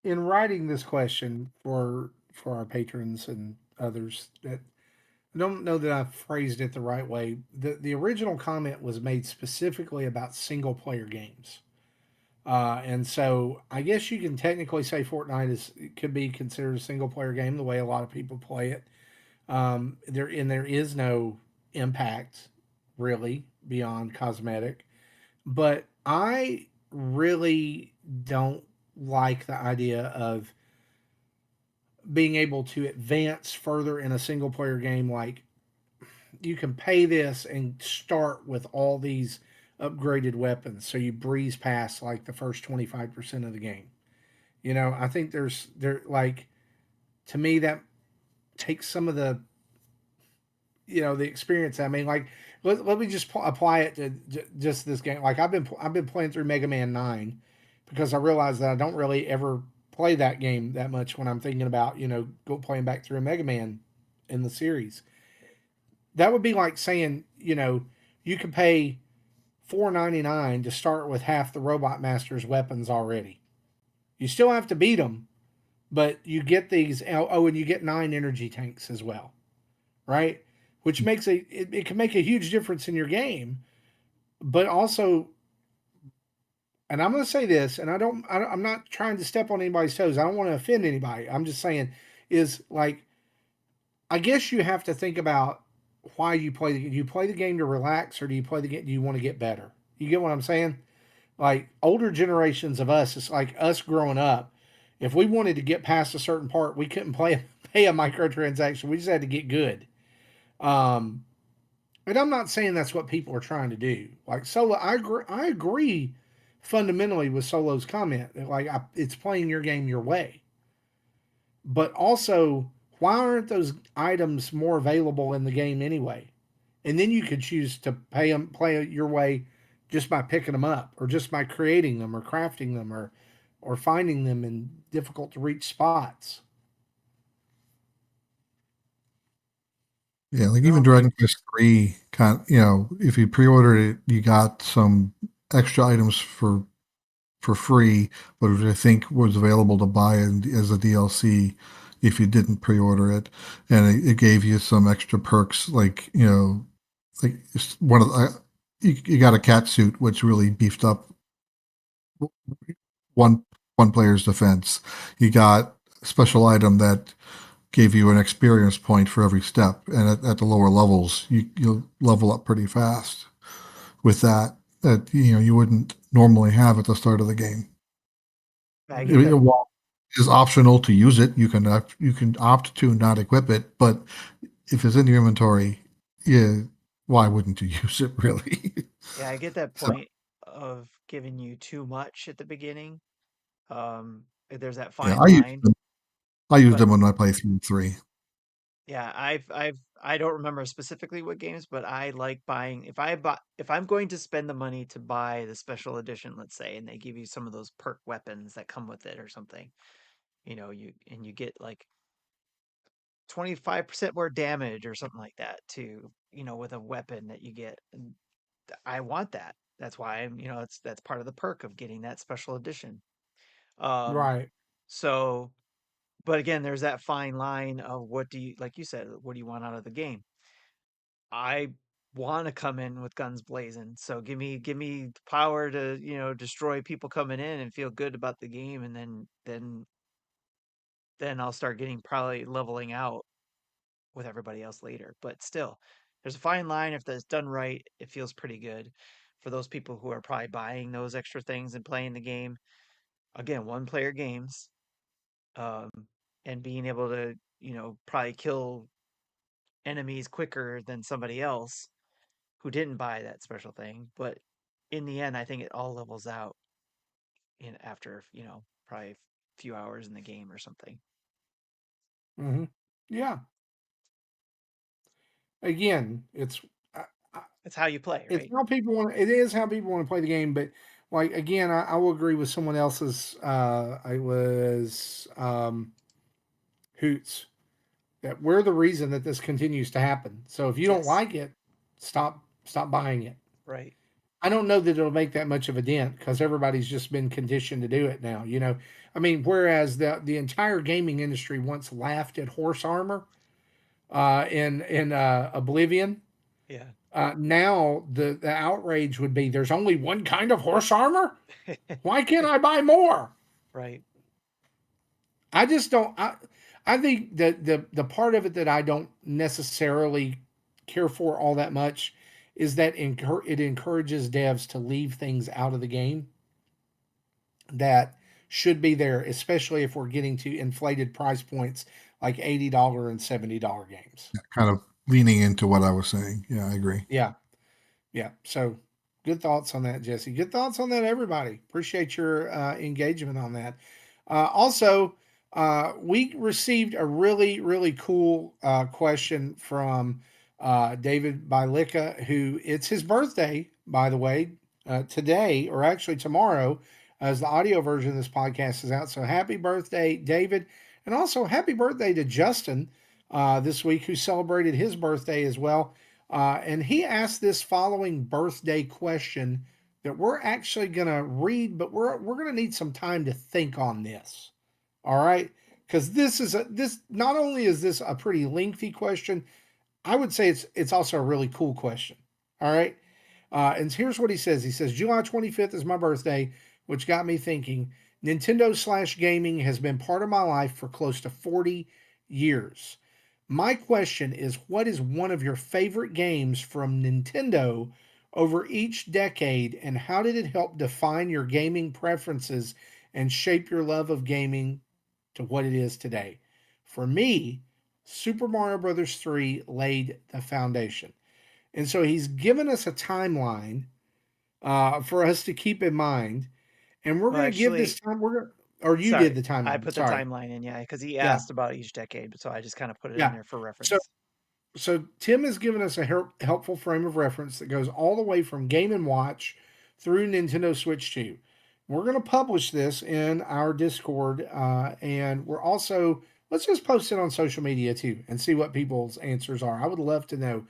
in writing this question for our patrons and others, that I don't know that I phrased it the right way. The original comment was made specifically about single player games. And so I guess you can technically say Fortnite is could be considered a single player game the way a lot of people play it. There is no impact really beyond cosmetic, but I really don't like the idea of being able to advance further in a single player game. Like, you can pay this and start with all these upgraded weapons so you breeze past like the first 25% of the game. I think there like, to me, that takes some of the experience. I mean, like, let me just apply it to just this game. Like, I've been playing through Mega Man 9 because I realized that I don't really ever play that game that much when I'm thinking about go playing back through a Mega Man in the series. That would be like saying, you can pay $4.99 to start with half the Robot Master's weapons already. You still have to beat them, but you get these. Oh, and you get 9 energy tanks as well, right? Which makes it can make a huge difference in your game. But also, and I'm going to say this, and I'm not trying to step on anybody's toes. I don't want to offend anybody. I'm just saying, is like, I guess you have to think about why you play the game. Do you play the game to relax, or do you play the game? Do you want to get better? You get what I'm saying? Like, older generations of us, it's like us growing up. If we wanted to get past a certain part, we couldn't pay a microtransaction. We just had to get good. Um, and I'm not saying that's what people are trying to do. Like, Solo, I agree fundamentally with Solo's comment. Like, it's playing your game your way. But also, why aren't those items more available in the game anyway? And then you could choose to play it your way, just by picking them up, or just by creating them, or crafting them, or finding them in difficult to reach spots. Yeah, like even No, Dragon Quest 3 if you pre-ordered it, you got some extra items for free, but which I think was available to buy as a DLC if you didn't pre-order it, and it gave you some extra perks like one of you got a cat suit which really beefed up one one player's defense. You got a special item that gave you an experience point for every step, and at the lower levels you'll level up pretty fast with that you wouldn't normally have at the start of the game. I get that. While it is optional to use it, you can opt to not equip it, but if it's in your inventory, yeah, why wouldn't you use it really? Yeah, I get that So point of giving you too much at the beginning. There's that yeah, fine line, I used but them when I play through three. yeah, I don't remember specifically what games, but I like buying if I'm going to spend the money to buy the special edition, let's say, and they give you some of those perk weapons that come with it or something, you get like 25% more damage or something like that to, with a weapon that you get. And I want that. That's why that's part of the perk of getting that special edition. Um, Right. so, but again, there's that fine line of like you said, what do you want out of the game? I want to come in with guns blazing. So give me the power to, destroy people coming in and feel good about the game, and then I'll start getting probably leveling out with everybody else later. But still, there's a fine line. If that's done right, it feels pretty good for those people who are probably buying those extra things and playing the game. Again, one player games, um, and being able to, probably kill enemies quicker than somebody else who didn't buy that special thing. But in the end, I think it all levels out in after, probably a few hours in the game or something. Hmm. Yeah. Again, uh, uh, It's how you play, it's right? how people want. It is how people want to play the game. But, like, again, I will agree with someone else's. I was Hoots, that we're the reason that this continues to happen. So if you don't Yes. like it, stop buying it. Right. I don't know that it'll make that much of a dent because everybody's just been conditioned to do it now. I mean, whereas the entire gaming industry once laughed at horse armor in Oblivion. Yeah. Now the outrage would be there's only one kind of horse armor. Why can't I buy more? Right. I just don't. I think that the part of it that I don't necessarily care for all that much is that it encourages devs to leave things out of the game that should be there, especially if we're getting to inflated price points like $80 and $70 games. Kind of leaning into what I was saying. Yeah, I agree. Yeah, yeah. So good thoughts on that, Jesse. Good thoughts on that, everybody. Appreciate your engagement on that. Also, we received a really, really cool question from David Bylicka, who it's his birthday, by the way, today, or actually tomorrow, as the audio version of this podcast is out. So happy birthday, David. And also happy birthday to Justin this week, who celebrated his birthday as well. And he asked this following birthday question that we're actually going to read, but we're going to need some time to think on this. All right, because this not only is this a pretty lengthy question, I would say it's also a really cool question. All right, and here's what he says. He says July 25th is my birthday, which got me thinking. Nintendo/gaming has been part of my life for close to 40 years. My question is, what is one of your favorite games from Nintendo over each decade, and how did it help define your gaming preferences and shape your love of gaming to what it is today? For me, Super Mario Brothers 3 laid the foundation. And so he's given us a timeline for us to keep in mind. And we're Well, going to give this actually, time, or you did sorry, the I timeline. put the Sorry. timeline in, yeah, because he Yeah. asked about each decade, so I just kind of put it in Yeah. there for So reference. so Tim has given us a helpful frame of reference that goes all the way from Game and Watch through Nintendo Switch 2. We're going to publish this in our Discord, and we're also let's just post it on social media too and see what people's answers are. I would love to know.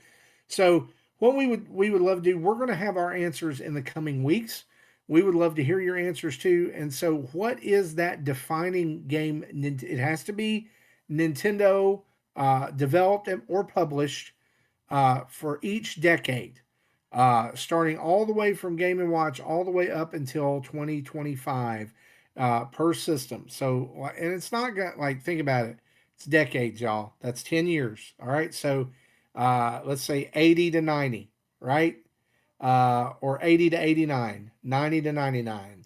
So what we would love to do, we're going to have our answers in the coming weeks. We would love to hear your answers too. And so, what is that defining game? It has to be Nintendo developed or published for each decade, starting all the way from Game and Watch all the way up until 2025 per system. So, and it's not got like think about it. It's decades, y'all. That's 10 years. All right. So, let's say 80 to 90, right? Or 80 to 89, 90 to 99,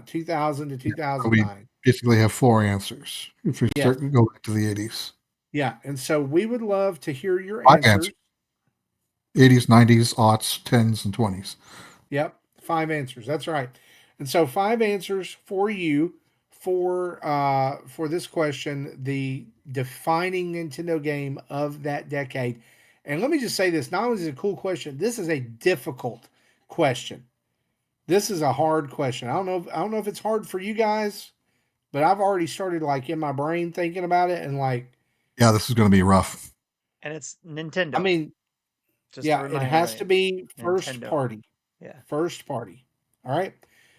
2000 to So we 2009. basically have four answers if we Yes. start to go back to the 80s. Yeah. And so we would love to hear your Five answers: answers. 80s, 90s, aughts, 10s, and 20s. Yep, five answers. That's right. And so five answers for you for this question, the defining Nintendo game of that decade. And let me just say this, not only is it a cool question, this is a difficult question. This is a hard question. I don't know if it's hard for you guys, but I've already started like in my brain thinking about it and like Yeah, this is going to be rough. And it's I Nintendo, mean, just to yeah, it remind has to everybody. be first Nintendo. party. Yeah. First party. All right.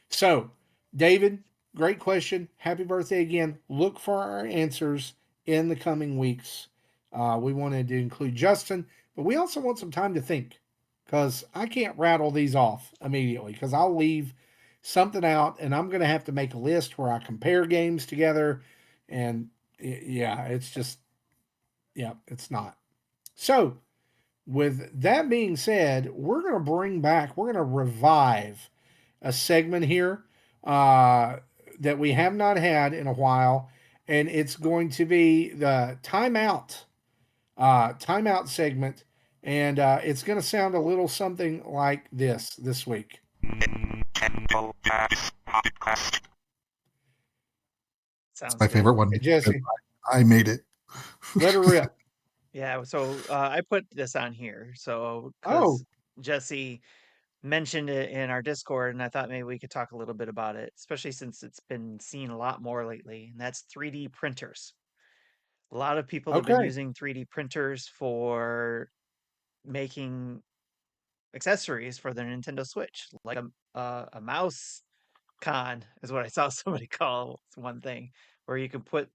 So, David, great question. Happy birthday again. Look for our answers in the coming weeks. We wanted to include Justin, but we also want some time to think because I can't rattle these off immediately because I'll leave something out and I'm going to have to make a list where I compare games together. And yeah, it's just, yeah, it's not. So, with that being said, we're going to we're going to revive a segment here that we have not had in a while, and it's going to be the timeout segment, and it's going to sound a little something like this week. Nintendo Pass Podcast. Sounds My good. favorite one. Hey, Jesse, I made it. let her rip. Yeah, so I put this on here. So Oh, because Jesse mentioned it in our Discord, and I thought maybe we could talk a little bit about it, especially since it's been seen a lot more lately, and that's 3D printers. A lot of people have been okay. using 3D printers for making accessories for their Nintendo Switch, like a mouse con is what I saw somebody call one thing, where you can put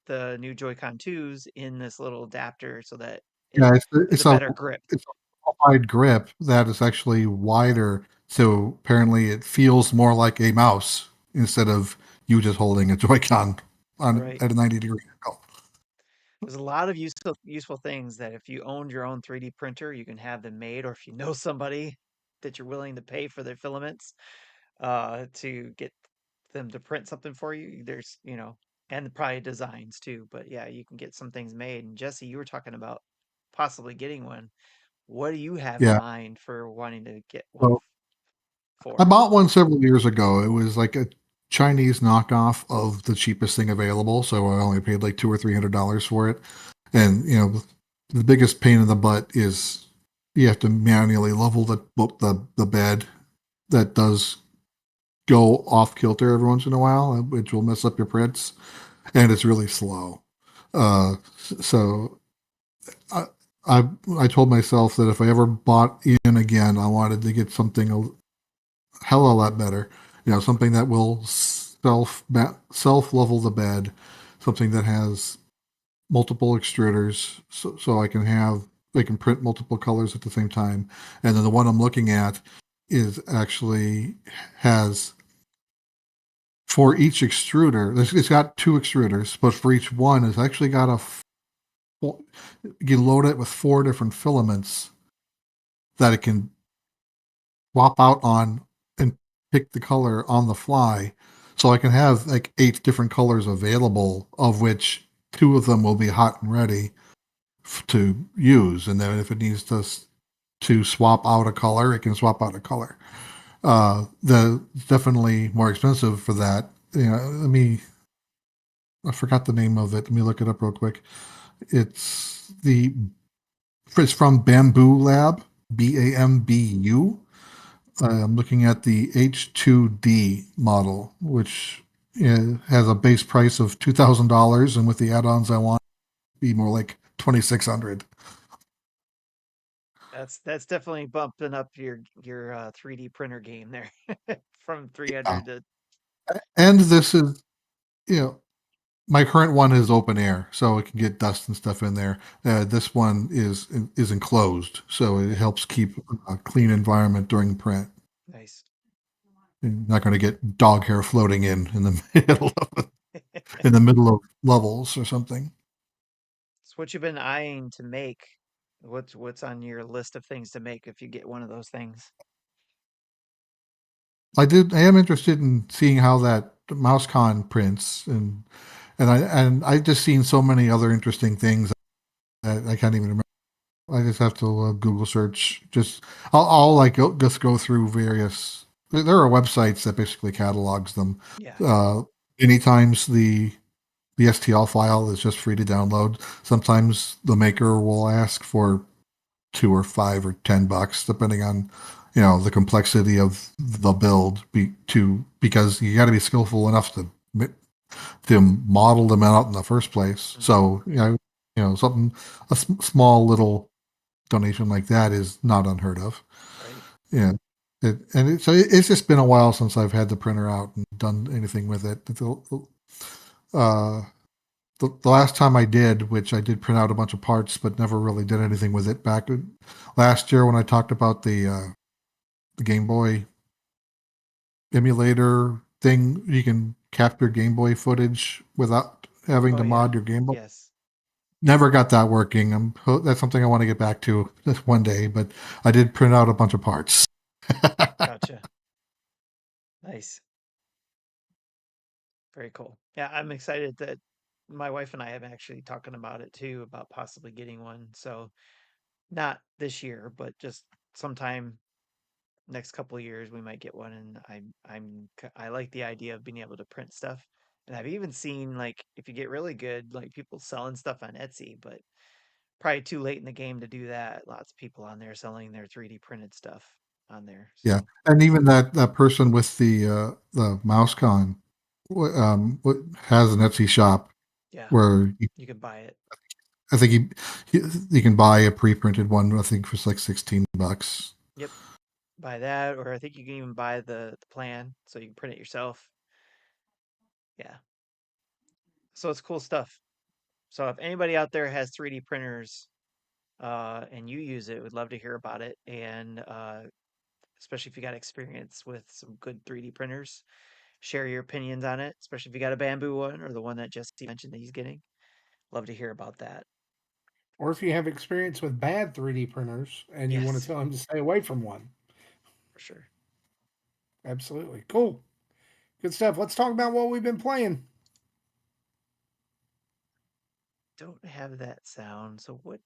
the new Joy-Con 2s in this little adapter so that it Yeah, is a better grip. it's a wide grip that is actually wider, so apparently it feels more like a mouse instead of you just holding a Joy-Con on Right. at a 90-degree angle. There's a lot of useful things that if you owned your own 3D printer, you can have them made, or if you know somebody that you're willing to pay for their filaments to get them to print something for you. There's, and probably designs too. But yeah, you can get some things made. And Jesse, you were talking about possibly getting one. What do you have in Yeah. mind for wanting to get one So I for? bought one several years ago. It was like a Chinese knockoff of the cheapest thing available, so I only paid like $200 or $300 for it. And the biggest pain in the butt is you have to manually level the bed. That does go off kilter every once in a while, which will mess up your prints, and it's really slow. So I, I told myself that if I ever bought in again, I wanted to get something a hell of a lot better. Something that will self level the bed, something that has multiple extruders, so I can print multiple colors at the same time. And then the one I'm looking at is actually has for each extruder, it's got two extruders, but for each one, it's actually got you load it with 4 different filaments that it can swap out on and pick the color on the fly. So I can have like 8 different colors available, of which 2 of them will be hot and ready to use. And then if it needs to swap out a color, it can swap out a color. The definitely more expensive for that. I forgot the name of it. Let me look it up real quick. It's from Bamboo Lab, BAMBU. I'm looking at the H2D model, which has a base price of $2,000, and with the add-ons I want, be more like $2,600. That's definitely bumping up your 3D printer game there from Yeah. 300 to And this is, you know, my current one is open air, so it can get dust and stuff in there. This one is enclosed, so it helps keep a clean environment during print. nice. You're not going to get dog hair floating in the middle of levels or something. So what you've been eyeing to make? What's on your list of things to make if you get one of those things? I am interested in seeing how that MouseCon prints, and I just seen so many other interesting things that I can't even remember. I just have to Google search. I'll like just go through various. There are websites that basically catalogs them. Yeah. Anytimes the STL file is just free to download. Sometimes the maker will ask for $2 or $5 or $10, depending on the complexity of the build. Because you got to be skillful enough to model them out in the first place. Mhm. So something small little donation like that is not unheard of. Right. Yeah. It's just been a while since I've had the printer out and done anything with it. Uh, the last time I did, which I did print out a bunch of parts, but never really did anything with it back last year when I talked about the Game Boy emulator thing. You can capture Game Boy footage without having to mod your Game Boy. Yes. Never got that working. That's something I want to get back to one day, but I did print out a bunch of parts. Gotcha. Nice. Very cool. Yeah, I'm excited that my wife and I have actually talking about it too, about possibly getting one. So not this year, but just sometime next couple of years we might get one. And I like the idea of being able to print stuff. And I've even seen, like, if you get really good, like people selling stuff on Etsy, but probably too late in the game to do that. Lots of people on there selling their 3D printed stuff on there. Yeah, So and even that person with the MouseCon has an Etsy shop yeah, where you can buy it. I think you can buy a pre-printed one. I think for like $16. Yep. Buy that, or I think you can even buy the plan so you can print it yourself. Yeah. So it's cool stuff. So if anybody out there has 3D printers and you use it, would love to hear about it. And especially if you got experience with some good 3D printers, share your opinions on it, especially if you got a bamboo one or the one that Jesse mentioned that he's getting. Love to hear about that. Or if you have experience with bad 3D printers and you want to Yes, tell them to stay away from one. for sure. Absolutely. Cool. Good stuff. Let's talk about what we've been playing. Don't have that sound, so what?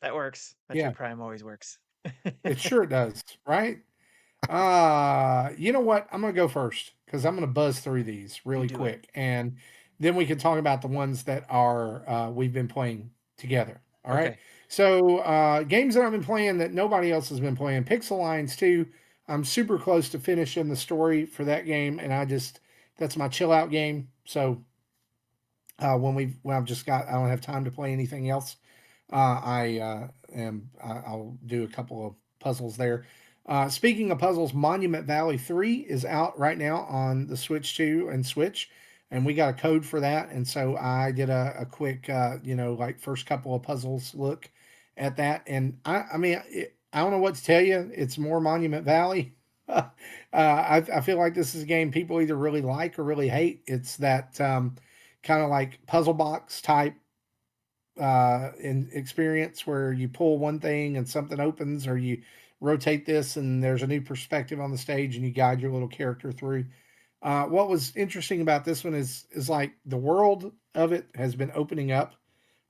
That works. Yeah, Metroid Prime always works. it sure does, right? You know what? I'm gonna go first because I'm gonna buzz through these You really do it. quick, and then we can talk about the ones that are we've been playing together. All right. Okay. So games that I've been playing that nobody else has been playing. Pixel Lines 2. I'm super close to finishing the story for that game, and that's my chill out game. So when I don't have time to play anything else. I'll do a couple of puzzles there. Speaking of puzzles, Monument Valley 3 is out right now on the Switch 2 and Switch, and we got a code for that. And so I did a quick, like first couple of puzzles look at that. And I don't know what to tell you. It's more Monument Valley. I feel like this is a game people either really like or really hate. It's that kind of like puzzle box type in experience where you pull one thing and something opens, or you rotate this and there's a new perspective on the stage and you guide your little character through. What was interesting about this one is like the world of it has been opening up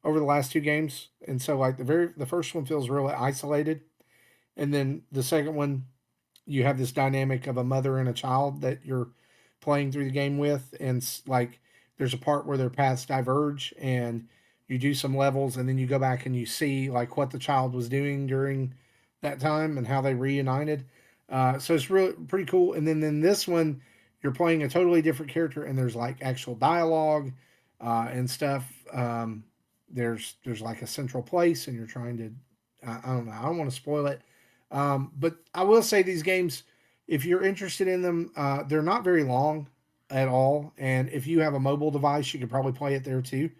over the last two games, and so like the first one feels really isolated, and then the second one you have this dynamic of a mother and a child that you're playing through the game with, and like there's a part where their paths diverge, and you do some levels, and then you go back and you see like what the child was doing during that time and how they reunited. So it's really pretty cool. And then this one, you're playing a totally different character, and there's like actual dialogue and stuff. There's like a central place, and you're trying to. I don't know. I don't want to spoil it. But I will say these games, if you're interested in them, they're not very long at all. And if you have a mobile device, you could probably play it there too.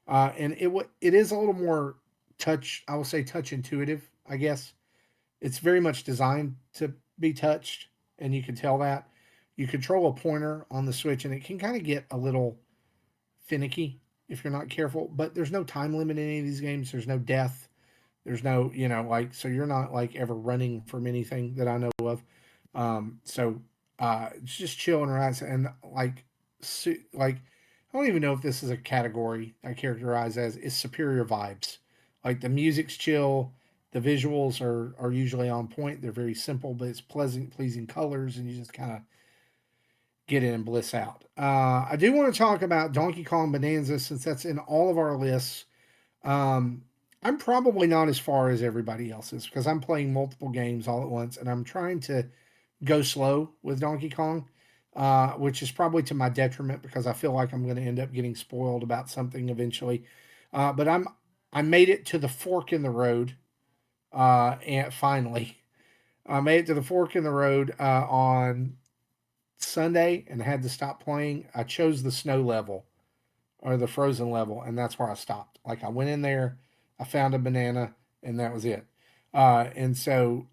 And it is a little more touch. I will say touch intuitive. I guess it's very much designed to be touched, and you can tell that. You control a pointer on the Switch, and it can kind of get a little finicky if you're not careful. But there's no time limit in any of these games. There's no death. There's no, like, so you're not like ever running from anything that I know of. It's just chill and relax, and like I don't even know if this is a category I characterize as is superior vibes. Like the music's chill, the visuals are usually on point. They're very simple, but it's pleasant, pleasing colors, and you just kind of get in and bliss out. I do want to talk about Donkey Kong Bonanza since that's in all of our lists. Um, I'm probably not as far as everybody else is because I'm playing multiple games all at once, and I'm trying to go slow with Donkey Kong, which is probably to my detriment because I feel like I'm going to end up getting spoiled about something eventually. But I made it to the fork in the road, and finally I made it to the fork in the road on Sunday and had to stop playing. I chose the snow level or the frozen level, and that's where I stopped. Like I went in there, I found a banana, and that was it. And so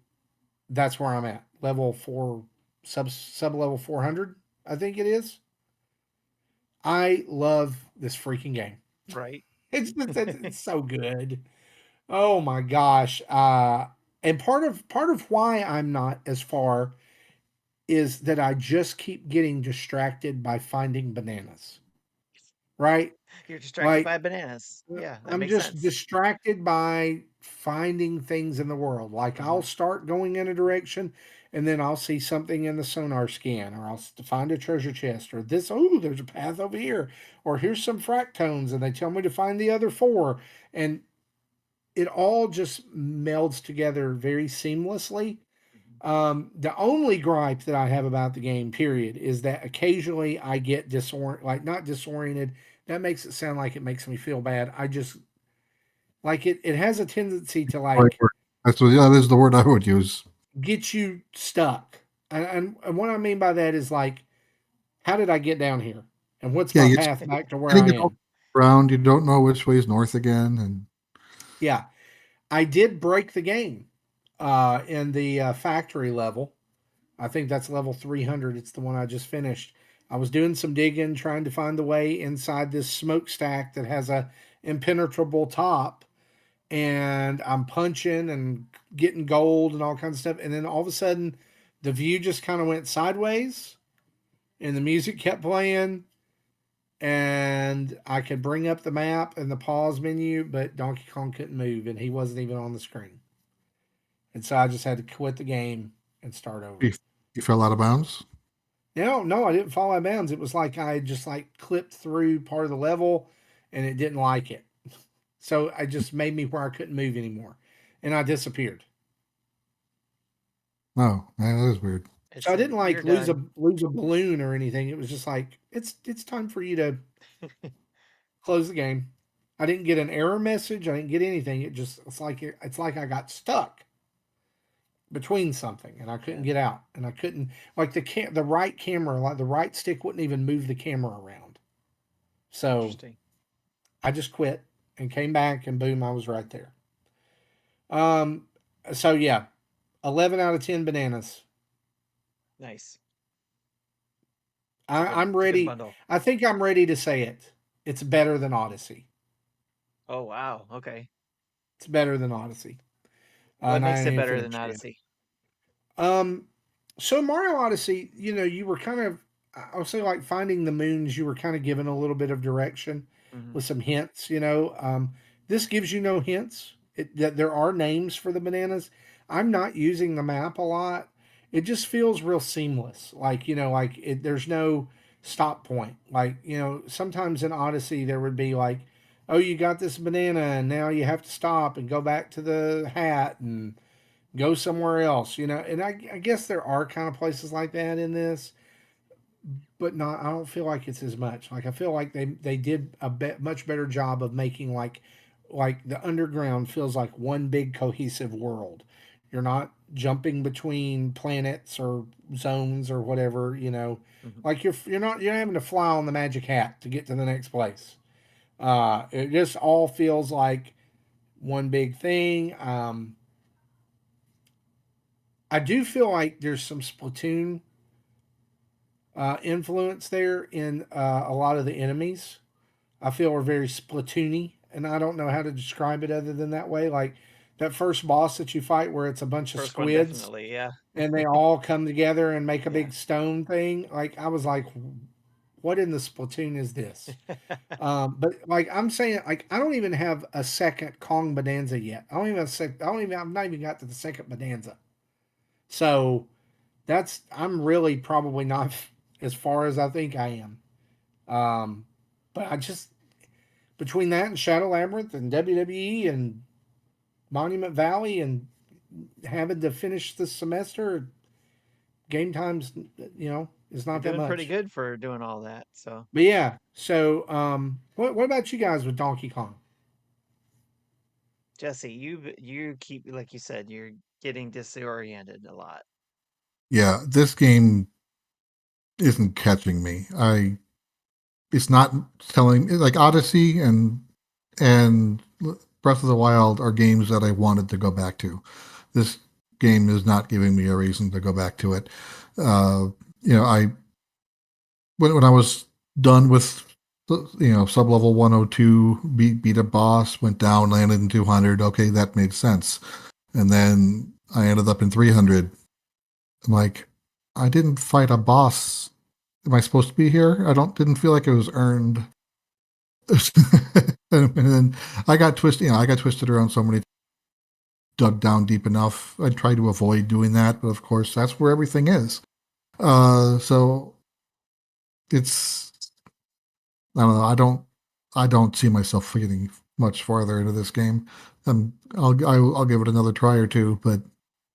that's where I'm at. Level 4, sub level 400, I think it is. I love this freaking game. Right. It's so good. Oh my gosh. And part of why I'm not as far is that I just keep getting distracted by finding bananas. Right? You're distracted Like by bananas. Yeah, that I'm makes just sense. distracted by finding things in the world. Like I'll Hmm. start going in a direction, and then I'll see something in the sonar scan, or find a treasure chest, or this, oh, there's a path over here, or here's some fractones, and they tell me to find the other four. And it all just melds together very seamlessly. The only gripe that I have about the game, period, is that occasionally I get not disoriented. That makes it sound like it makes me feel bad. I just Like it has a tendency to Right like word. That is the word I would use. get you stuck. And what I mean by that is like, how did I get down here? And what's Yeah, my you path back to where getting I it all am? around. You don't know which way is north again, and Yeah. I did break the game in the factory level. I think that's level 300. It's the one I just finished. I was doing some digging, trying to find the way inside this smokestack that has a impenetrable top, and I'm punching and getting gold and all kinds of stuff. And then all of a sudden, the view just kind of went sideways, and the music kept playing, and I could bring up the map and the pause menu, but Donkey Kong couldn't move, and he wasn't even on the screen. And so I just had to quit the game and start over. you, you fell out of bounds. No, I didn't fall out of bounds. It was like I just like clipped through part of the level, and it didn't like it. So I just made me where I couldn't move anymore, and I disappeared. Oh, man, that is weird. So I didn't You're like done. lose a balloon or anything. It was just like it's time for you to close the game. I didn't get an error message. I didn't get anything. It's like I got stuck between something and I couldn't Yeah. get out, and I couldn't like the right camera, like the right stick wouldn't even move the camera around. So Interesting. I just quit and came back, and boom, I was right there. Um, so yeah, 11 out of 10 bananas. Nice. I'm It's a good ready. bundle. I think I'm ready to say it. It's better than Odyssey. Oh wow. Okay. It's better than Odyssey. What And I makes ain't it even better than finished it yet. Odyssey? Um, so Mario Odyssey, you were kind of, I'll say, like finding the moons. You were kind of given a little bit of direction Hmm. with some hints. This gives you no hints. That there are names for the bananas. I'm not using the map a lot. It just feels real seamless. Like there's no stop point. Like sometimes in Odyssey there would be like, oh, you got this banana and now you have to stop and go back to the hat and go somewhere else, and I guess there are kind of places like that in this, but not, I don't feel like it's as much. Like I feel like they did a much better job of making like the underground feels like one big cohesive world. You're not jumping between planets or zones or whatever, Hmm. like you're not having to fly on the magic hat to get to the next place. It just all feels like one big thing. I do feel like there's some Splatoon influence there in a lot of the enemies. I feel are very Splatoony, and I don't know how to describe it other than that way. Like that first boss that you fight, where it's a bunch of First one squids definitely. Yeah. and they all come together and make a Yeah. big stone thing. Like I was like, what in the Splatoon is this? But like I'm saying, like I don't even have a second Kong Bonanza yet. I don't even have I don't even. I've not even got to the second Bonanza. So I'm really probably not as far as I think I am. Um, but I just between that and Shadow Labyrinth and WWE and Monument Valley and having to finish this semester, game times, is You're not that doing pretty much. good for doing all that. So But yeah, so what about you guys with Donkey Kong? Jesse, you keep like you said, you're getting disoriented a lot. Yeah, this game isn't catching me. It's not telling like Odyssey and Breath of the Wild are games that I wanted to go back to. This game is not giving me a reason to go back to it. Uh, I when I was done with sub level 102, beat a boss, went down, landed in 200. Okay, that made sense. And then I ended up in 300. I'm like, I didn't fight a boss. Am I supposed to be here? I don't didn't feel like it was earned. And then I got twisted. I got twisted around so many, dug down deep enough. I tried to avoid doing that, but of course, that's where everything is. So it's I don't know. I don't see myself getting much farther into this game. I'll give it another try or two, but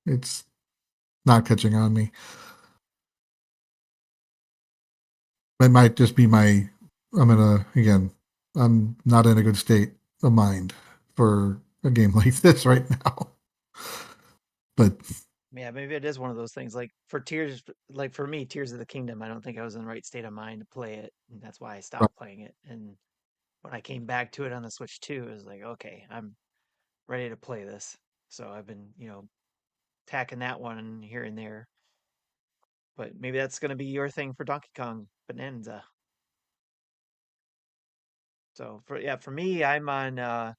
it's not catching on me. It might just be I'm not in a good state of mind for a game like this right now. But Yeah, maybe it is one of those things. Like for Tears, like for me, Tears of the Kingdom, I don't think I was in the right state of mind to play it, and that's why I stopped playing it. And when I came back to it on the Switch 2, it was like, okay, I'm ready to play this. So I've been, tacking that one here and there. But maybe that's going to be your thing for Donkey Kong Bonanza. So for me, I'm on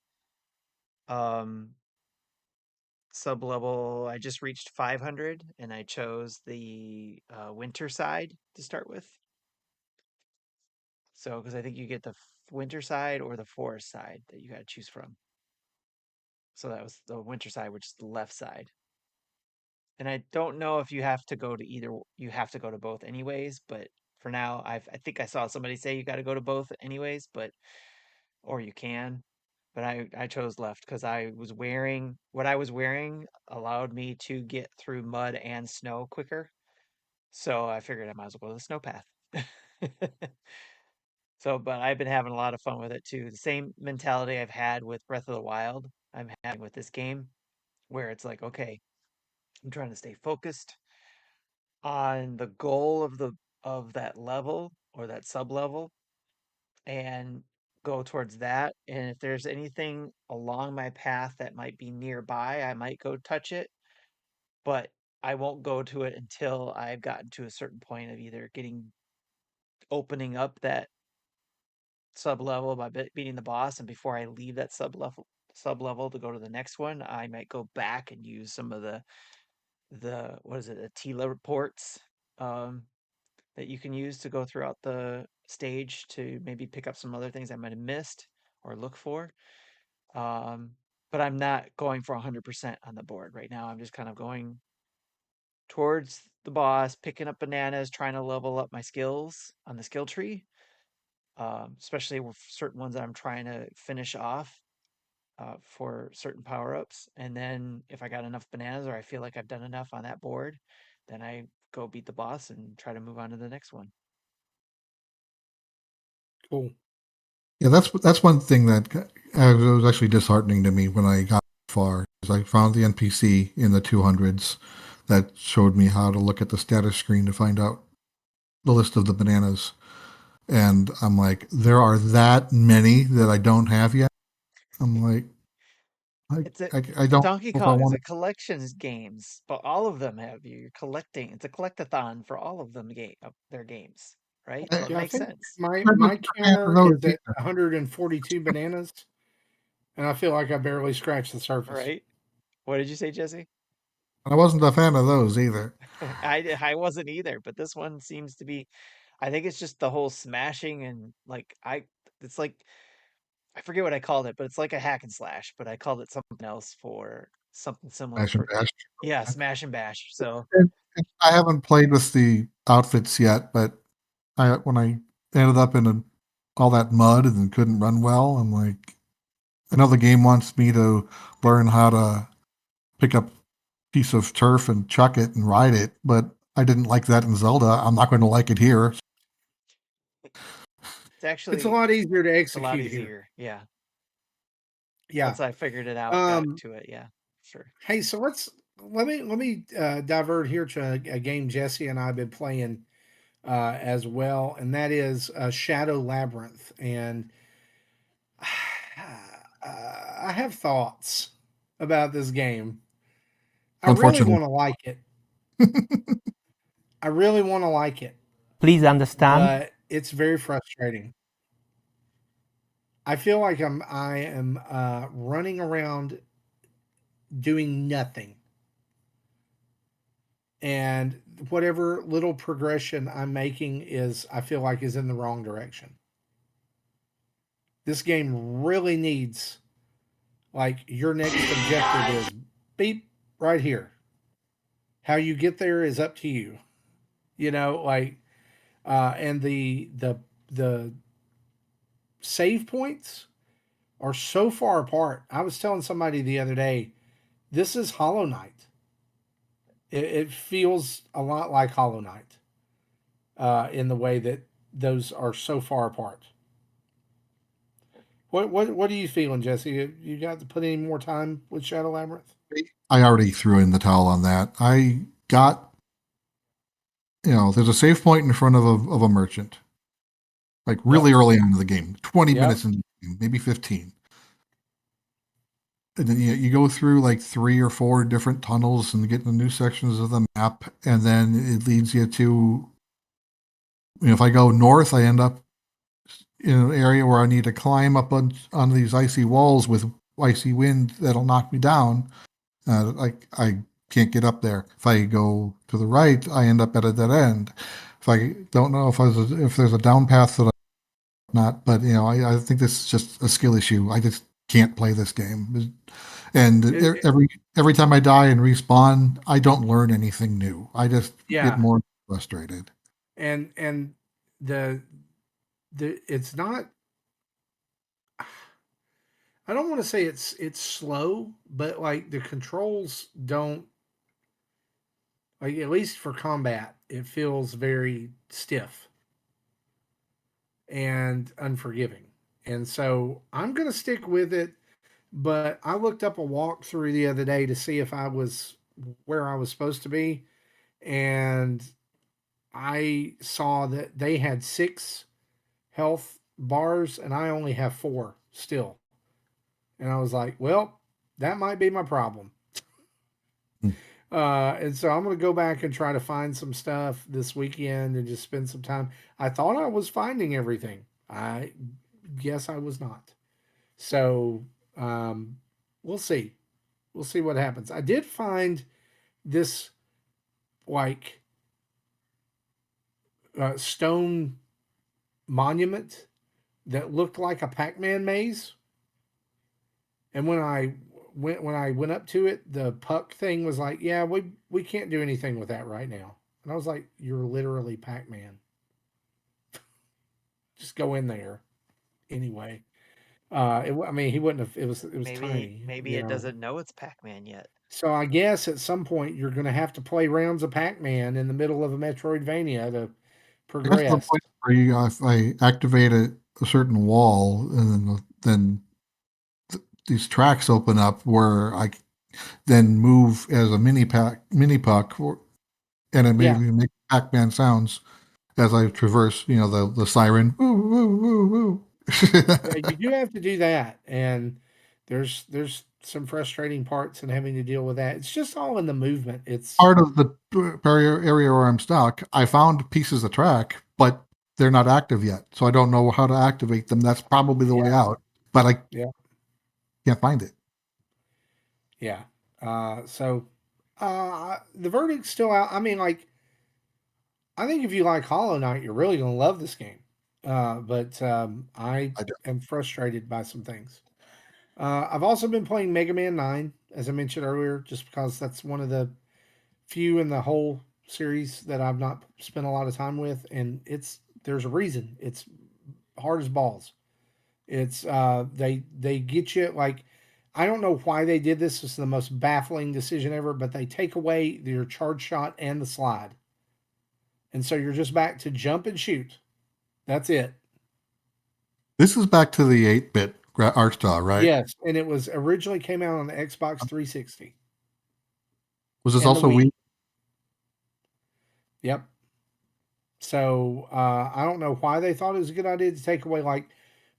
um sub level. I just reached 500, and I chose the winter side to start with. So because I think you get the winter side or the forest side that you got to choose from. So that was the winter side, which is the left side. And I don't know if you have to go to either. You have to go to both anyways. But for now, I think I saw somebody say you got to go to both anyways. But or you can. But I chose left because I was wearing what I was wearing allowed me to get through mud and snow quicker. So I figured I might as well go to the snow path. So, but I've been having a lot of fun with it too. The same mentality I've had with Breath of the Wild, I'm having with this game, where it's like, okay, I'm trying to stay focused on the goal of that level or that sub level and go towards that. And if there's anything along my path that might be nearby, I might go touch it, but I won't go to it until I've gotten to a certain point of either opening up that sub level by beating the boss, and before I leave that sub level to go to the next one, I might go back and use some of the what is it, the Tila reports um, that you can use to go throughout the stage to maybe pick up some other things I might have missed or look for. Um, but I'm not going for 100% on the board right now. I'm just kind of going towards the boss, picking up bananas, trying to level up my skills on the skill tree, especially with certain ones that I'm trying to finish off for certain power ups. And then if I got enough bananas or I feel like I've done enough on that board, then I go beat the boss and try to move on to the next one. Cool. yeah, that's one thing that was actually disheartening to me when I got far. Is I found the NPC in the 200s that showed me how to look at the status screen to find out the list of the bananas. And I'm like, there are that many that I don't have yet. I'm like, It's a I don't Donkey know if I Kong is want a to. collections games, but all of them have you. You're collecting. It's a collectathon for all of them their games, right? So it I'm Yeah, I makes think sense, my not a fan of counter those is at either. 142 bananas, and I feel like I barely scratched the surface. right? What did you say, Jesse? I wasn't a fan of those either. I wasn't either, but this one seems to be. I think it's just the whole smashing and like it's like I forget what I called it, but it's like a hack and slash, but I called it something else for something similar Smash and for bash. yeah, smash and bash. So And I haven't played with the outfits yet, but when I ended up in all that mud and couldn't run well, I'm like, I know the game wants me to learn how to pick up a piece of turf and chuck it and ride it, but I didn't like that in Zelda. I'm not going to like it here. it's It's a actually lot easier to it's a lot execute here. easier. Yeah. Yeah. Once I figured it out, got Um, to it, yeah, sure. hey, so let me divert here to a game Jesse and I have been playing as well, and that is Shadow Labyrinth. And I have thoughts about this game. I really Unfortunately, want to like it. I really want to like it, Please understand. but it's very frustrating. I feel like I am running around doing nothing, and whatever little progression I'm making is I feel like is in the wrong direction. This game really needs like your next objective is beep right here. How you get there is up to you. You know, like and the save points are so far apart. I was telling somebody the other day, this is Hollow Knight. It feels a lot like Hollow Knight in the way that those are so far apart. What are you feeling, Jesse? You got to put any more time with Shadow Labyrinth? I already threw in the towel on that. I got, there's a save point in front of a merchant, like really early on in the game, 20 Yep. minutes into the game, maybe 15. And then you go through like 3 or 4 different tunnels and get the new sections of the map, and then it leads you to, if I go north, I end up in an area where I need to climb up on these icy walls with icy wind that'll knock me down. I can't get up there. If I go to the right, I end up at a dead end. If I don't know if there's a down path that I'm not, but I think this is just a skill issue. I just can't play this game. And every time I die and respawn, I don't learn anything new. I just Yeah. get more frustrated. And the it's not. I don't want to say it's slow, but like the controls don't, like, at least for combat, it feels very stiff and unforgiving. And so I'm gonna stick with it. But I looked up a walkthrough the other day to see if I was where I was supposed to be, and I saw that they had 6 health bars, and I only have 4 still. And I was like, well, that might be my problem. Hmm. And so I'm going to go back and try to find some stuff this weekend and just spend some time. I thought I was finding everything. I guess I was not. So we'll see. We'll see what happens. I did find this like stone monument that looked like a Pac-Man maze. And when I went up to it, the puck thing was like, "Yeah, we can't do anything with that right now." And I was like, "You're literally Pac-Man. Just go in there anyway." I mean, he wouldn't have. It was tiny, Maybe it doesn't know it's Pac-Man yet. So I guess at some point you're going to have to play rounds of Pac-Man in the middle of a Metroidvania to I guess the progress. point where if I activate a certain wall, and then these tracks open up where I then move as a mini puck, and it Yeah. maybe make Pac-Man sounds as I traverse. The siren. Woo, woo, woo, woo. You do have to do that, and there's some frustrating parts in having to deal with that. It's just all in the movement. It's Part of the area where I'm stuck, I found pieces of track, but they're not active yet, so I don't know how to activate them. That's probably the way out, but I Yeah. can't find it. Yeah. So the verdict's still out. I mean, like, I think if you like Hollow Knight, you're really going to love this game. But I I do. am frustrated by some things. I've also been playing Mega Man 9, as I mentioned earlier, just because that's one of the few in the whole series that I've not spent a lot of time with. And there's a reason. It's hard as balls. It's they get you like, I don't know why they did this. It's the most baffling decision ever, but they take away your charge shot and the slide. And so you're just back to jump and shoot. That's it. This is back to the 8-bit art style, right? Yes, and it was originally came out on the Xbox 360. Was this And the also Wii. Wii? Yep. So I don't know why they thought it was a good idea to take away like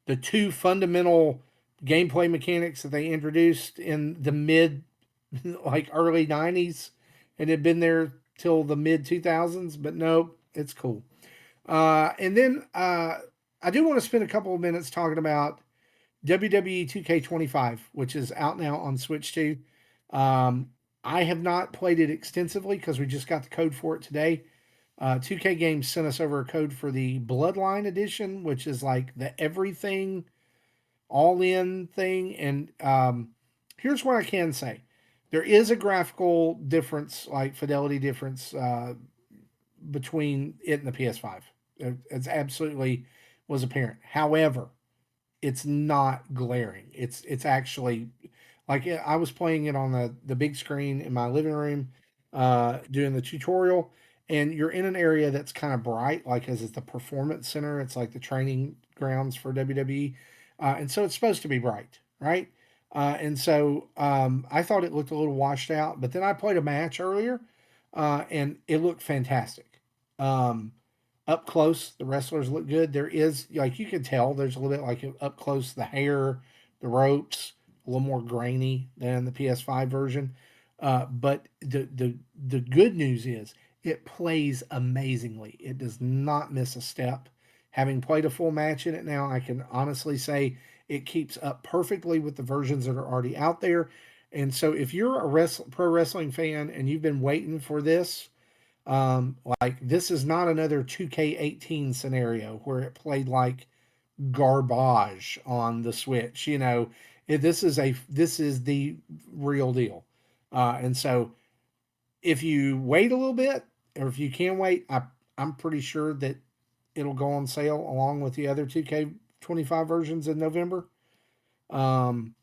the 2 fundamental gameplay mechanics that they introduced in the mid, like early 90s, and had been there till the mid 2000s. But no, it's cool. And then I do want to spend a couple of minutes talking about WWE 2K25, which is out now on Switch 2. I have not played it extensively because we just got the code for it today. 2K Games sent us over a code for the Bloodline edition, which is like the everything all in thing. And here's what I can say: there is a graphical difference, like fidelity difference, between it and the PS5. It's absolutely was apparent. However, it's not glaring. It's actually like, I was playing it on the big screen in my living room, doing the tutorial, and you're in an area that's kind of bright, like as it's the performance center. It's like the training grounds for WWE. and so it's supposed to be bright, right? And so I thought it looked a little washed out, but then I played a match earlier, and it looked fantastic. Um, Up close, the wrestlers look good. There is, like, you can tell there's a little bit like up close, the hair, the ropes, a little more grainy than the PS5 version. But the good news is it plays amazingly. It does not miss a step. Having played a full match in it now, I can honestly say it keeps up perfectly with the versions that are already out there. And so, if you're a pro wrestling fan and you've been waiting for this, like, this is not another 2K18 scenario where it played like garbage on the Switch. This is the real deal. And so, if you wait a little bit, or if you can wait, I'm pretty sure that it'll go on sale along with the other 2K25 versions in November. Um,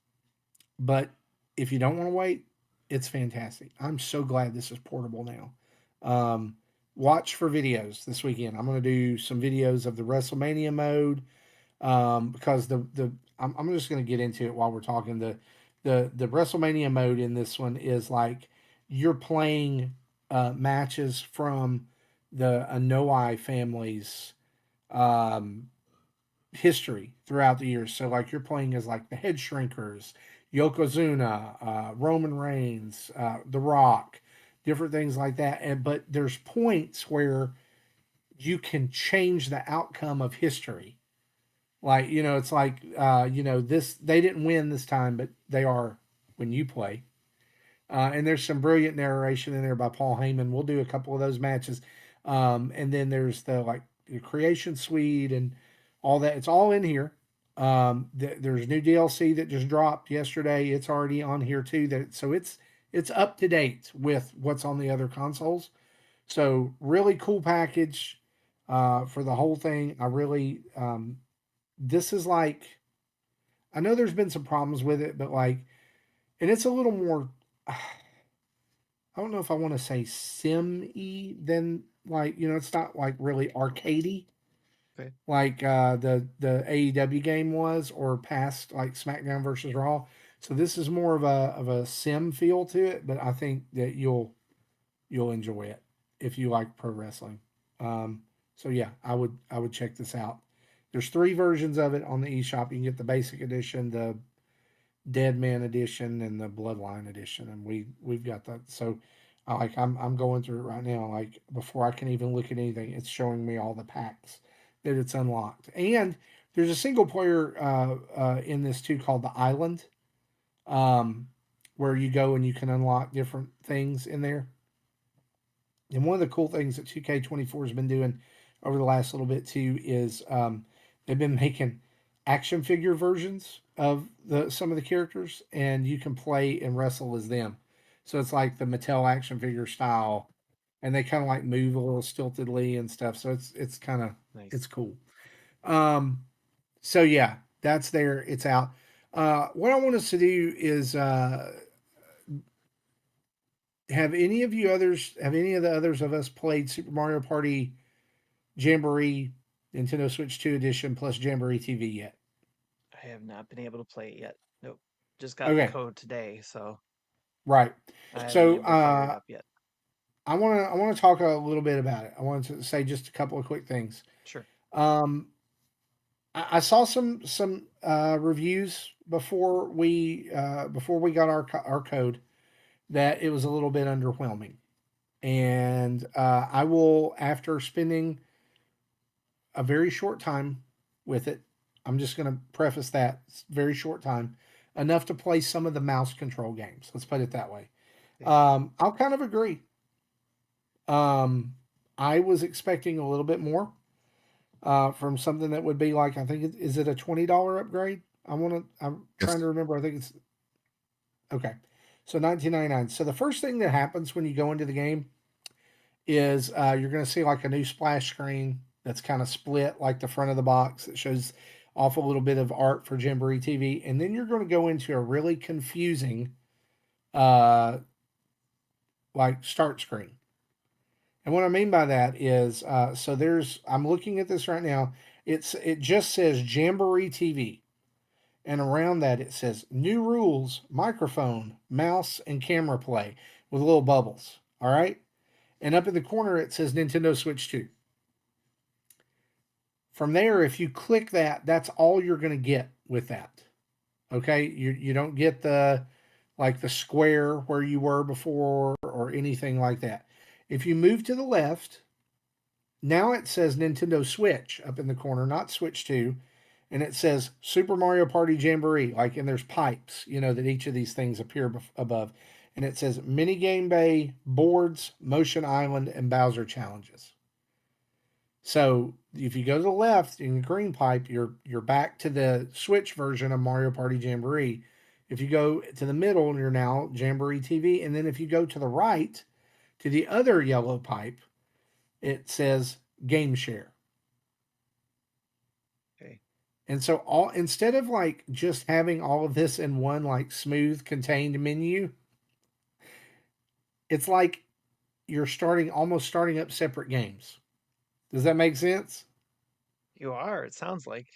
but if you don't want to wait, it's fantastic. I'm so glad this is portable now. Watch for videos this weekend. I'm going to do some videos of the WrestleMania mode, because I'm just going to get into it while we're talking. The WrestleMania mode in this one is like you're playing matches from the Anoa'i family's um, history throughout the years. So, like, you're playing as like the Head Shrinkers, Yokozuna, Roman Reigns, The Rock, different things like that. But there's points where you can change the outcome of history. Like, it's like, this, they didn't win this time, but they are when you play. And there's some brilliant narration in there by Paul Heyman. We'll do a couple of those matches. And then there's the creation suite and all that. It's all in here. There's new DLC that just dropped yesterday. It's already on here too. So it's up to date with what's on the other consoles. So really cool package for the whole thing. I really this is like, I know there's been some problems with it, but like, and it's a little more. I don't know if I want to say sim-y than, like, it's not like really arcadey Okay. like the AEW game was, or past, like SmackDown versus Raw. So this is more of a sim feel to it, but I think that you'll enjoy it if you like pro wrestling. So yeah, I would check this out. There's 3 versions of it on the eShop. You can get the basic edition, the Dead Man edition, and the Bloodline edition, and we've got that. So I'm going through it right now. Like, before I can even look at anything, it's showing me all the packs that it's unlocked. And there's a single player in this too called the Island, where you go and you can unlock different things in there. And one of the cool things that 2K24 has been doing over the last little bit too is they've been making action figure versions of some of the characters, and you can play and wrestle as them. So it's like the Mattel action figure style, and they kind of like move a little stiltedly and stuff. So it's kind of Nice. it's cool. So yeah, that's there. It's out. What I want us to do is have any of the others of us played Super Mario Party Jamboree Nintendo Switch 2 edition plus Jamboree TV yet? I have not been able to play it yet. Nope. Just got the Okay, code today, so right. I haven't So been able to fire it up yet. I want to talk a little bit about it. I want to say just a couple of quick things. Sure. I saw some reviews before we got our code, that it was a little bit underwhelming, and I will, after spending a very short time with it, I'm just going to preface that it's very short time, enough to play some of the mouse control games. Let's put it that way. I'll kind of agree. I was expecting a little bit more from something that would be like, I think is it a $20 upgrade? I'm trying to remember. I think it's okay. So $19.99. So the first thing that happens when you go into the game is you're going to see like a new splash screen that's kind of split, like the front of the box that shows off a little bit of art for Jamboree TV, and then you're going to go into a really confusing like start screen. And what I mean by that is, so I'm looking at this right now. It just says Jamboree TV. and around that it says new rules, microphone, mouse, and camera play with little bubbles. All right. And up in the corner it says Nintendo Switch 2. From there, if you click that, that's all you're going to get with that. Okay, you don't get the like the square where you were before or anything like that. If you move to the left, now it says Nintendo Switch up in the corner, not Switch 2, and it says Super Mario Party Jamboree, like, and there's pipes, that each of these things appear above. And it says Mini Game Bay, Boards, Motion Island, and Bowser Challenges. So if you go to the left in the green pipe, you're back to the Switch version of Mario Party Jamboree. If you go to the middle, you're now Jamboree TV. And then if you go to the right to the other yellow pipe, it says Game Share. Okay. And so instead of like just having all of this in one like smooth contained menu, it's like you're almost starting up separate games. Does that make sense? You are. It sounds like.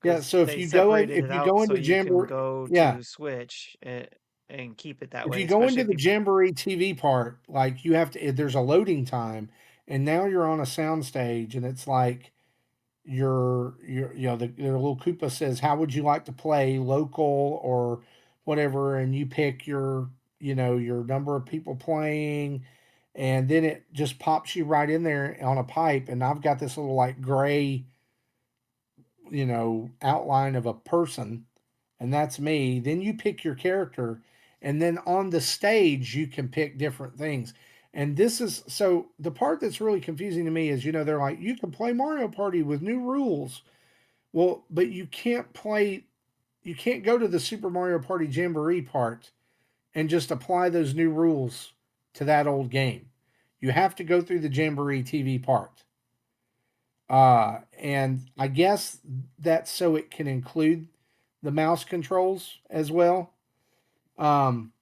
Yeah. 'Cause So if they you go in, separated if it you out go so into you can Jamboree, go yeah, to Switch and keep it that if way, you go especially into if the you. Jamboree TV part, like you have to, there's a loading time, and now you're on a sound stage, and it's like the little Koopa says, "How would you like to play local or whatever?" And you pick your number of people playing, and then it just pops you right in there on a pipe. And I've got this little like gray, outline of a person, and that's me. Then you pick your character, and then on the stage you can pick different things. And this is so the part that's really confusing to me is they're like you can play Mario Party with new rules. Well, but you can't go to the Super Mario Party Jamboree part and just apply those new rules to that old game. You have to go through the Jamboree TV part. And I guess that's so it can include the mouse controls as well. Um,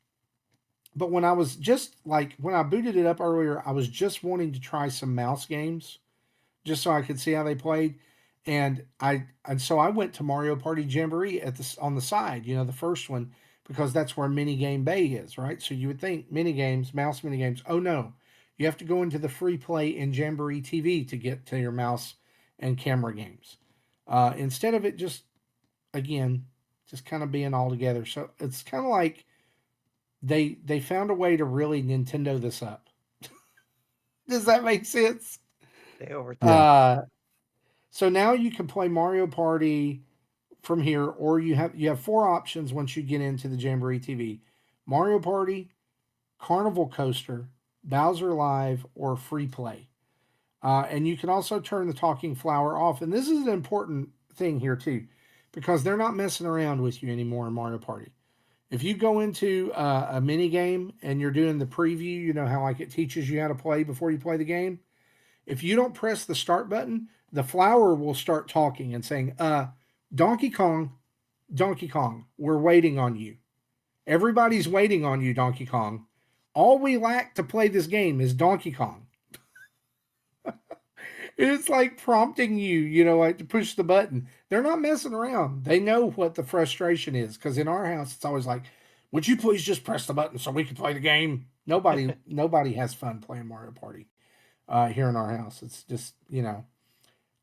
but when I booted it up earlier, I was just wanting to try some mouse games just so I could see how they played. And so I went to Mario Party Jamboree on the side, the first one, because that's where Mini Game Bay is, right? So you would think mouse mini games. Oh no, you have to go into the free play in Jamboree TV to get to your mouse and camera games. Instead of it just kind of being all together. So it's kind of like they found a way to really Nintendo this up. Does that make sense? They overthought. Yeah. So now you can play Mario Party from here, or you have four options once you get into the Jamboree TV: Mario Party, Carnival Coaster, Bowser Live, or Free Play. And you can also turn the talking flower off. And this is an important thing here too, because they're not messing around with you anymore in Mario Party. If you go into a mini game and you're doing the preview, you know how like it teaches you how to play before you play the game. If you don't press the start button, the flower will start talking and saying, Donkey Kong, we're waiting on you. Everybody's waiting on you, Donkey Kong. All we lack to play this game is Donkey Kong. It's like prompting you, like to push the button. They're not messing around. They know what the frustration is, because in our house, it's always like, would you please just press the button so we can play the game? Nobody has fun playing Mario Party here in our house. It's just,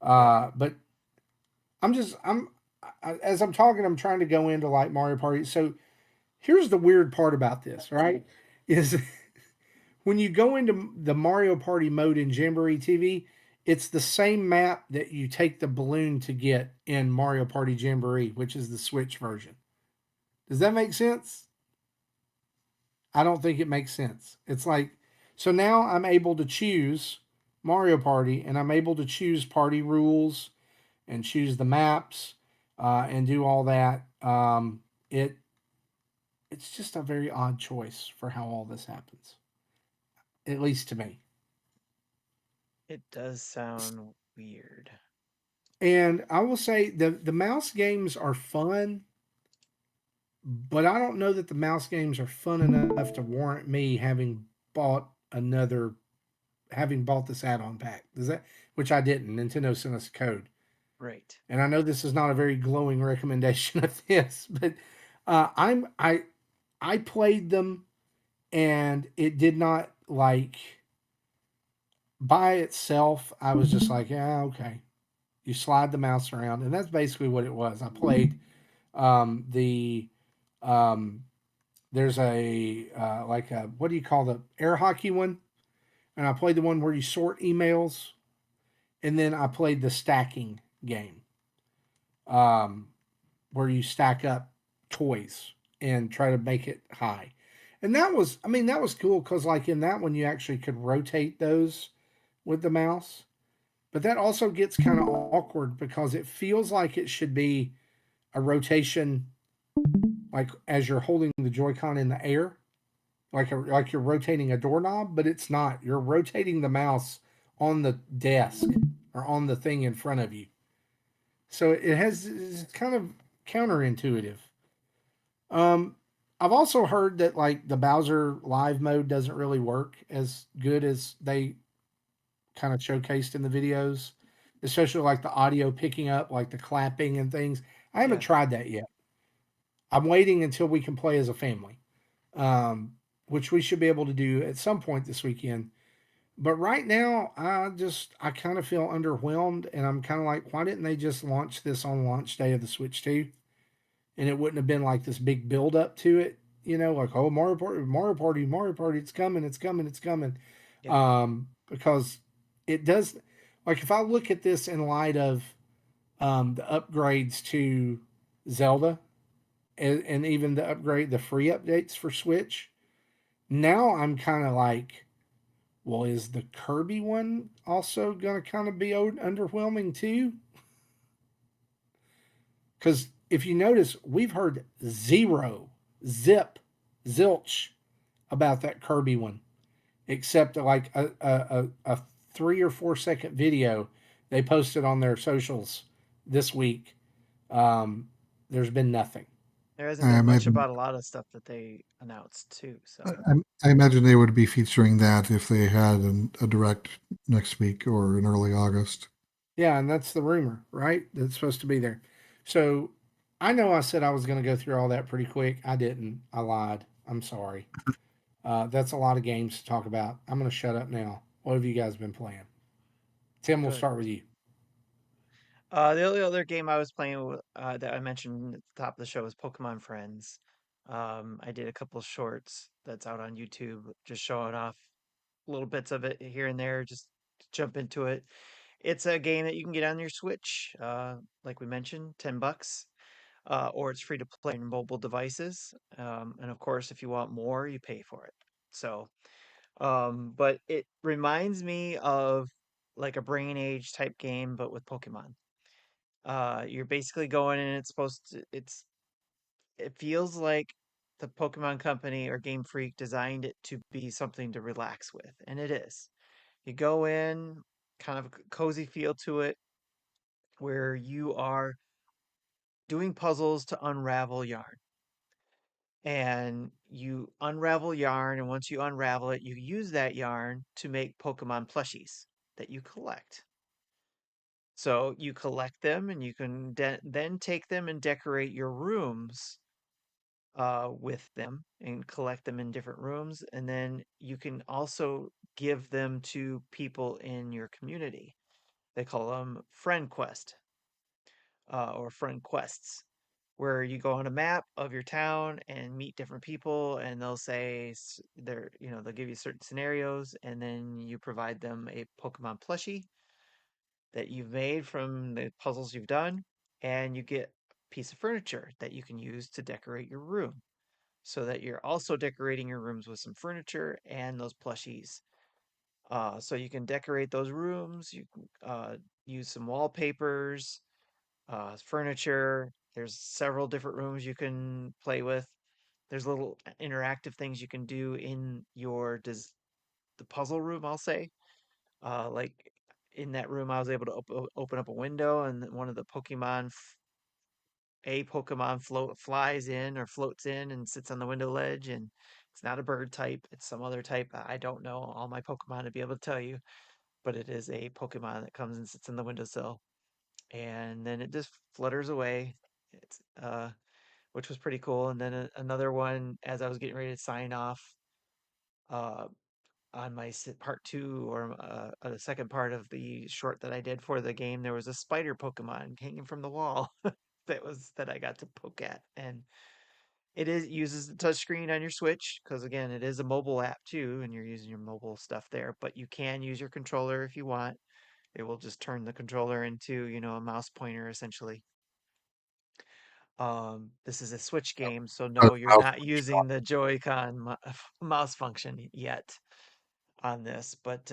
but as I'm talking, I'm trying to go into like Mario Party. So here's the weird part about this, right? Is when you go into the Mario Party mode in Jamboree TV, it's the same map that you take the balloon to get in Mario Party Jamboree, which is the Switch version. Does that make sense? I don't think it makes sense. It's like, so now I'm able to choose Mario Party, and I'm able to choose party rules and choose the maps and do all that. It's just a very odd choice for how all this happens, at least to me. It does sound weird. And I will say the mouse games are fun, but I don't know that the mouse games are fun enough to warrant me having bought this add-on pack. Does that, which I didn't. Nintendo sent us a code. Right. And I know this is not a very glowing recommendation of this, but I played them and it did not like by itself. I was just like, yeah, okay. You slide the mouse around, and that's basically what it was. I played the um, there's a like a what do you call the air hockey one, and I played the one where you sort emails, and then I played the stacking game, um, where you stack up toys and try to make it high. And that was, I mean, that was cool because, like, in that one, you actually could rotate those with the mouse. But that also gets kind of awkward because it feels like it should be a rotation, like as you're holding the Joy-Con in the air, like you're rotating a doorknob, but it's not. You're rotating the mouse on the desk or on the thing in front of you. So it has it's kind of counterintuitive. Um, I've also heard that like the Bowser live mode doesn't really work as good as they kind of showcased in the videos, especially like the audio picking up, like the clapping and things. I haven't Yeah. tried that yet. I'm waiting until we can play as a family, which we should be able to do at some point this weekend. But right now, I kind of feel underwhelmed, and I'm kind of like, why didn't they just launch this on launch day of the Switch 2? And it wouldn't have been like this big build up to it, like oh Mario Party, Mario Party, Mario Party, it's coming, it's coming, it's coming. Yeah. Because it does, like if I look at this in light of the upgrades to Zelda and even the free updates for Switch, now I'm kind of like, well, is the Kirby one also going to kind of be underwhelming too? Because if you notice, we've heard zero, zip, zilch about that Kirby one, except like a 3 or 4 second video they posted on their socials this week. Um, there's been nothing. There hasn't I been much imagine about a lot of stuff that they announced too. So I imagine they would be featuring that if they had a direct next week or in early August. Yeah, and that's the rumor, right? That's supposed to be there. So I know I said I was going to go through all that pretty quick. I didn't. I lied. I'm sorry. That's a lot of games to talk about. I'm going to shut up now. What have you guys been playing? Tim, we'll good. start with you. The only other game I was playing that I mentioned at the top of the show was Pokemon Friends. I did a couple of shorts that's out on YouTube, just showing off little bits of it here and there, just to jump into it. It's a game that you can get on your Switch, like we mentioned, $10, or it's free to play on mobile devices. And of course, if you want more, you pay for it. So, but it reminds me of like a Brain Age type game, but with Pokemon. You're basically going and it feels like the Pokemon Company or Game Freak designed it to be something to relax with, and it is. You go in, kind of a cozy feel to it, where you are doing puzzles to unravel yarn. And you unravel yarn, and once you unravel it, you use that yarn to make Pokemon plushies that you collect. So you collect them, and you can then take them and decorate your rooms with them and collect them in different rooms. And then you can also give them to people in your community. They call them friend quest or friend quests, where you go on a map of your town and meet different people, and they'll say they'll give you certain scenarios, and then you provide them a Pokemon plushie that you've made from the puzzles you've done, and you get a piece of furniture that you can use to decorate your room so that you're also decorating your rooms with some furniture and those plushies. So you can decorate those rooms, you can use some wallpapers, furniture. There's several different rooms you can play with. There's little interactive things you can do in the puzzle room, I'll say. Like in that room, I was able to open up a window, and one of the Pokemon flies in or floats in and sits on the window ledge, and it's not a bird type, it's some other type. I don't know all my Pokemon to be able to tell you, but it is a Pokemon that comes and sits in the windowsill. and then it just flutters away. It's which was pretty cool. And then another one, as I was getting ready to sign off uh, on my part two or the second part of the short that I did for the game, there was a spider Pokemon hanging from the wall that I got to poke at, and uses the touchscreen on your Switch because again, it is a mobile app too, and you're using your mobile stuff there. But you can use your controller if you want. It will just turn the controller into a mouse pointer essentially. This is a Switch game, so no, you're not using the Joy-Con mouse function yet on this, but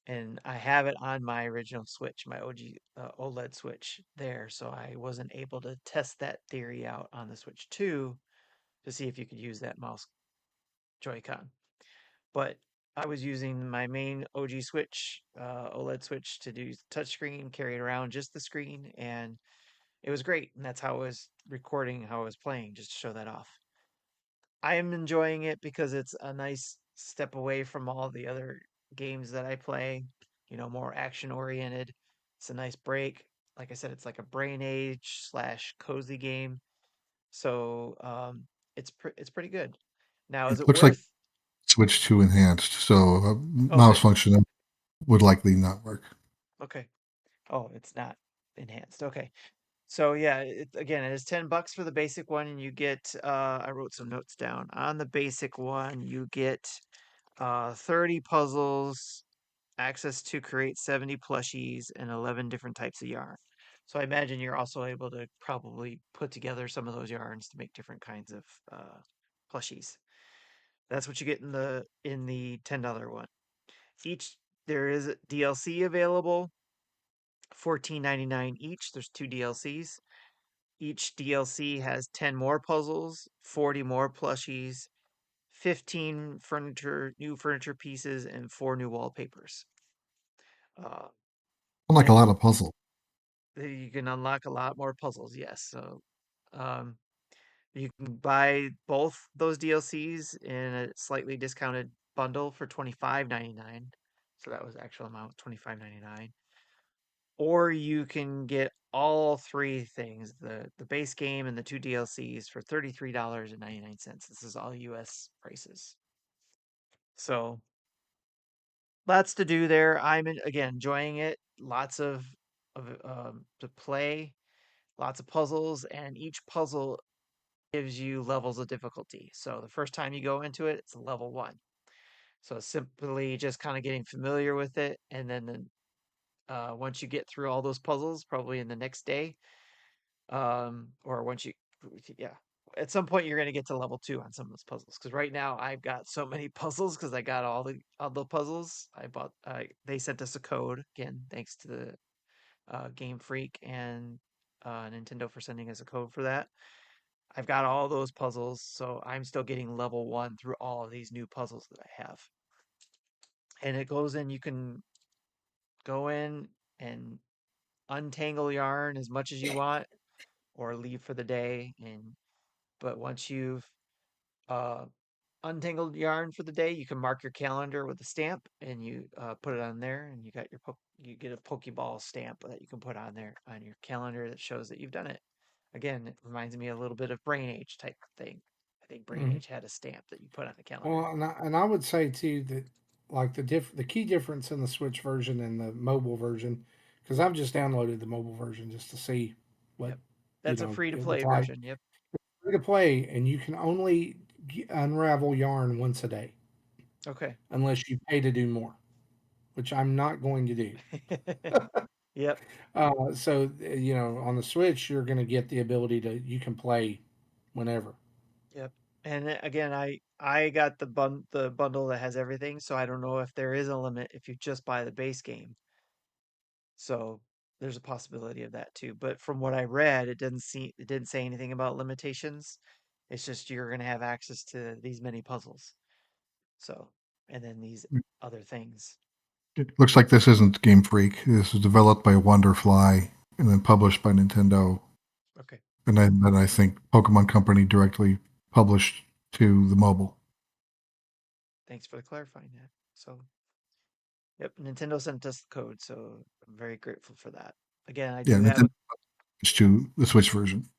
and I have it on my original Switch, my OG OLED Switch there, so I wasn't able to test that theory out on the Switch 2 to see if you could use that mouse Joy-Con. But I was using my main OG Switch, OLED Switch, to do touchscreen, carry it around just the screen, and it was great. And that's how I was recording, how I was playing, just to show that off. I am enjoying it because it's a nice step away from all the other games that I play, more action oriented. It's a nice break. Like I said, it's like a brain age slash cozy game. So it's pretty good. Now, is It it looks like worth? Switch to enhanced, so mouse Okay, function would likely not work. okay. Oh, it's not enhanced. Okay. So yeah, again, it is $10 for the basic one, and you get. I wrote some notes down on the basic one. You get 30 puzzles, access to create 70 plushies, and 11 different types of yarn. So I imagine you're also able to probably put together some of those yarns to make different kinds of plushies. That's what you get in the $10 one. Each There is DLC available, $14.99 each. There's 2 DLCs. Each DLC has 10 more puzzles, 40 more plushies, 15 new furniture pieces, and 4 new wallpapers. Uh, Like a lot and of puzzle. you can unlock a lot more puzzles, yes. So um, you can buy both those DLCs in a slightly discounted bundle for $25.99. So that was actual amount, $25.99. Or you can get all 3 things, the base game and the 2 DLCs for $33.99. This is all US prices. So lots to do there. Again enjoying it. Lots of to play, lots of puzzles, and each puzzle gives you levels of difficulty. So the first time you go into it, it's a level 1. So simply just kind of getting familiar with it, and then once you get through all those puzzles, probably in the next day, or once you, yeah, at some point you're going to get to level 2 on some of those puzzles, because right now I've got so many puzzles because I got all the puzzles I bought. They sent us a code, again, thanks to the Game Freak and Nintendo for sending us a code for that. I've got all those puzzles, so I'm still getting level 1 through all of these new puzzles that I have. And it goes in, you can go in and untangle yarn as much as you want or leave for the day. But once you've uh, untangled yarn for the day, you can mark your calendar with a stamp, and you put it on there, and you get a Pokeball stamp that you can put on there on your calendar that shows that you've done it. Again, it reminds me a little bit of Brain Age type thing. I think Brain Mhm. Age had a stamp that you put on the calendar. Well, and I would say too that like the key difference in the Switch version and the mobile version, because I've just downloaded the mobile version just to see what Yep. That's a free to it play looked like. version. Yep. Free to play, and you can only unravel yarn once a day Okay. unless you pay to do more, which I'm not going to do. Yep. So on the Switch, you're going to get the ability to you can play whenever. Yep. And again, I got the bundle that has everything, so I don't know if there is a limit if you just buy the base game. So there's a possibility of that too. But from what I read, it didn't say anything about limitations. It's just you're going to have access to these many puzzles. So, and then these other things. It looks like this isn't Game Freak. This is developed by Wonderfly and then published by Nintendo. Okay. And then I think Pokemon Company directly published to the mobile. Thanks for clarifying that. So, yep, Nintendo sent us the code, so I'm very grateful for that. Again, I Yeah, do and have then switch to the Switch version.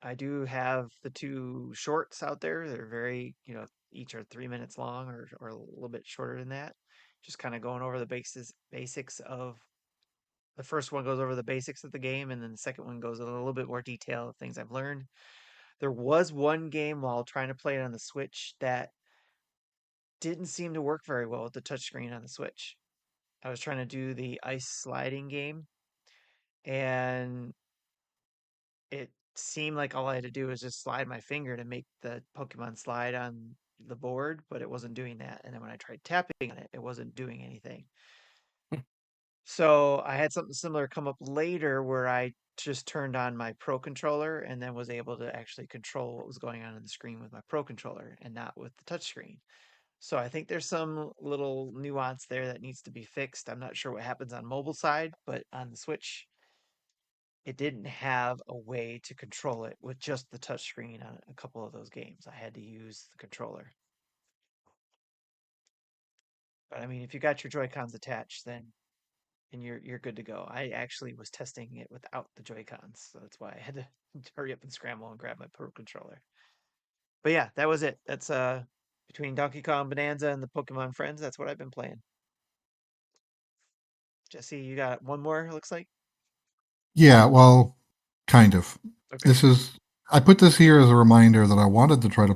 the two shorts out there. They're very, each are 3 minutes long or a little bit shorter than that. Just kind of going over the basics of the first one goes over the basics of the game, and then the second one goes in a little bit more detail of things I've learned. There was one game while trying to play it on the Switch that didn't seem to work very well with the touchscreen on the Switch. I was trying to do the ice sliding game, and it seemed like all I had to do was just slide my finger to make the Pokemon slide on the board, but it wasn't doing that. And then when I tried tapping on it, it wasn't doing anything. So I had something similar come up later where I just turned on my Pro controller and then was able to actually control what was going on the screen with my Pro controller and not with the touchscreen. So I think there's some little nuance there that needs to be fixed. I'm not sure what happens on mobile side, but on the Switch, it didn't have a way to control it with just the touchscreen on a couple of those games. I had to use the controller. But I mean, if you got your Joy Cons attached, then and you're good to go. I actually was testing it without the Joy Cons, so that's why I had to hurry up and scramble and grab my Pro controller. But yeah, that was it. That's between Donkey Kong Bonanza and the Pokemon Friends. That's what I've been playing. Jesse, you got one more? It looks like. Yeah, well, kind of. Okay. This is I put this here as a reminder that I wanted to try to,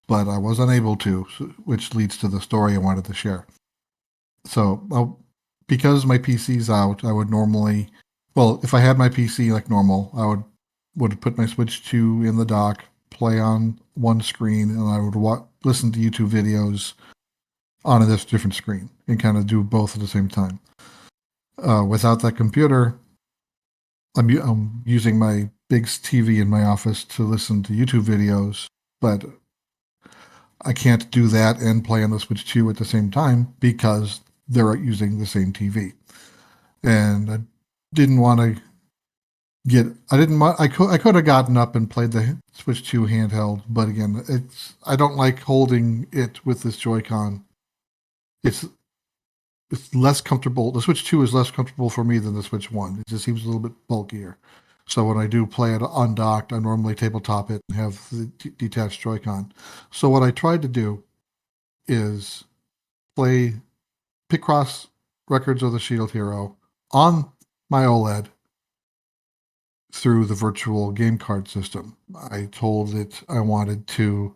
but I was unable to, which leads to the story I wanted to share. So, because my PC's out, I would normally, well, if I had my PC like normal, I would put my Switch 2 in the dock, play on one screen, and I would listen to YouTube videos on this different screen and kind of do both at the same time. Without that computer, I'm using my big TV in my office to listen to YouTube videos, but I can't do that and play on the Switch 2 at the same time because they're using the same TV. And I didn't want to I could have gotten up and played the Switch 2 handheld, but again, I don't like holding it with this Joy-Con. It's less comfortable. The Switch 2 is less comfortable for me than the Switch 1. It just seems a little bit bulkier. So when I do play it undocked, I normally tabletop it and have the detached Joy-Con. So what I tried to do is play Picross Records of the Shield Hero on my OLED through the virtual game card system. I told it I wanted to,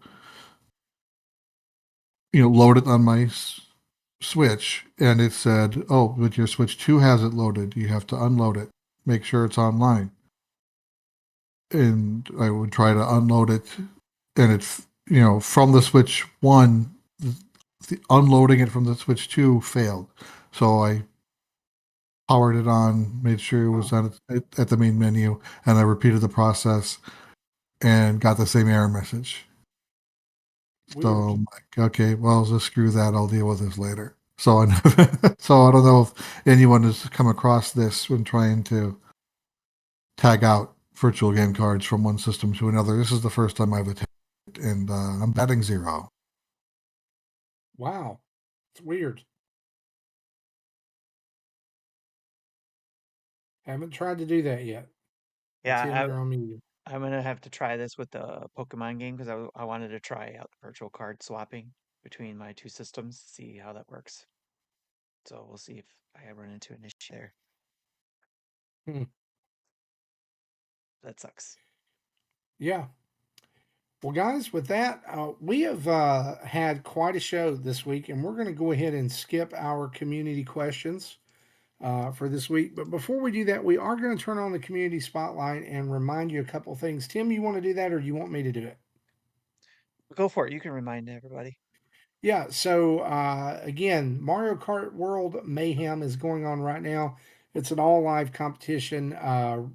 load it on my Switch, and it said, "Oh, but your Switch 2 has it loaded. You have to unload it. Make sure it's online." And I would try to unload it, and it's from the Switch 1, unloading it from the Switch 2 failed. So I powered it on, made sure it was at the main menu, and I repeated the process and got the same error message. Weird. So I'm like, okay, well, just screw that. I'll deal with this later. So so I don't know if anyone has come across this when trying to tag out virtual game cards from one system to another. This is the first time I've attempted it, and I'm batting 0. Wow. It's weird. Haven't tried to do that yet. Yeah, Tim, you're on mute. I'm gonna have to try this with the Pokemon game because I wanted to try out the virtual card swapping between my two systems, see how that works. So we'll see if I run into an issue there. Hmm. That sucks. Yeah. Well, guys, with that, we have had quite a show this week, and we're going to go ahead and skip our community questions for this week. But before we do that, we are going to turn on the community spotlight and remind you a couple things. Tim, you want to do that, or do you want me to do it? Go for it. You can remind everybody. Yeah, so again, Mario Kart World Mayhem is going on right now. It's an all live competition.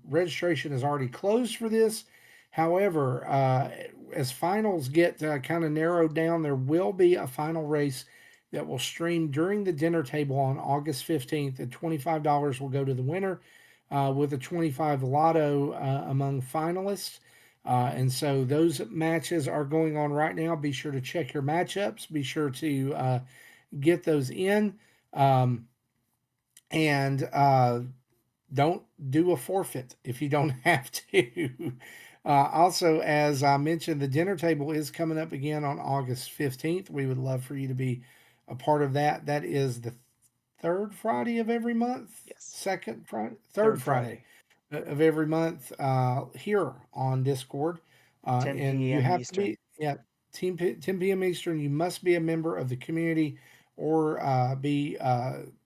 Registration is already closed for this. However, as finals get kind of narrowed down, there will be a final race that will stream during the dinner table on August 15th, and $25 will go to the winner with a 25 lotto among finalists. And so those matches are going on right now. Be sure to check your matchups. Be sure to get those in. And don't do a forfeit if you don't have to. Also, as I mentioned, the dinner table is coming up again on August 15th. We would love for you to be a part of that. That is the third Friday of every month. Yes. Second Friday, third Friday of every month here on Discord. 10 And you p.m. have Eastern. to be 10 p.m. Eastern. You must be a member of the community or be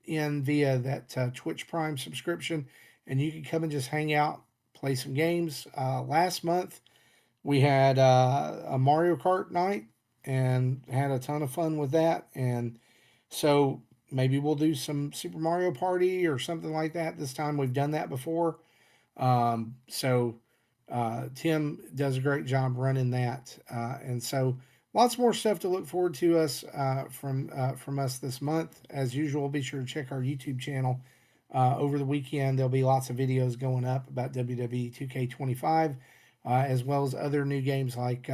in via that Twitch Prime subscription, and you can come and just hang out, play some games. Last month we had a Mario Kart night and had a ton of fun with that, and so maybe we'll do some Super Mario Party or something like that this time. We've done that before. So Tim does a great job running that. And so lots more stuff to look forward to us from us this month. As usual, be sure to check our YouTube channel. Over the weekend, there'll be lots of videos going up about WWE 2K25, as well as other new games like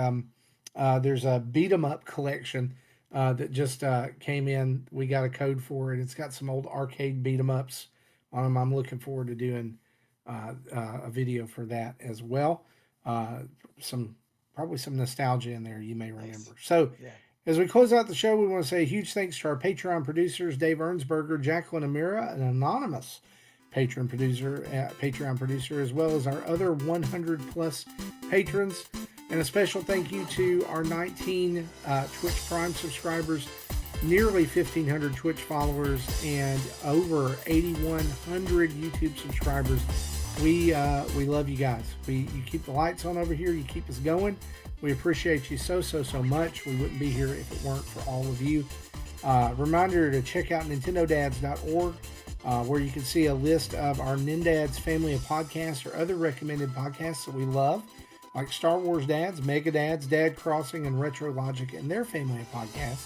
there's a beat 'em up collection that just came in. We got a code for it. It's got some old arcade beat 'em ups on them. I'm looking forward to doing a video for that as well. Probably some nostalgia in there you may remember. Nice. So Yeah. as we close out the show, we want to say a huge thanks to our Patreon producers, Dave Ernsberger, Jacqueline Amira, an anonymous Patreon producer, as well as our other 100 plus patrons. And a special thank you to our 19 Twitch Prime subscribers, nearly 1,500 Twitch followers, and over 8,100 YouTube subscribers. We love you guys. You keep the lights on over here. You keep us going. We appreciate you so much. We wouldn't be here if it weren't for all of you. Reminder to check out nintendodads.org, where you can see a list of our Nindads family of podcasts or other recommended podcasts that we love, like Star Wars Dads, Mega Dads, Dad Crossing, and Retro Logic and their family of podcasts,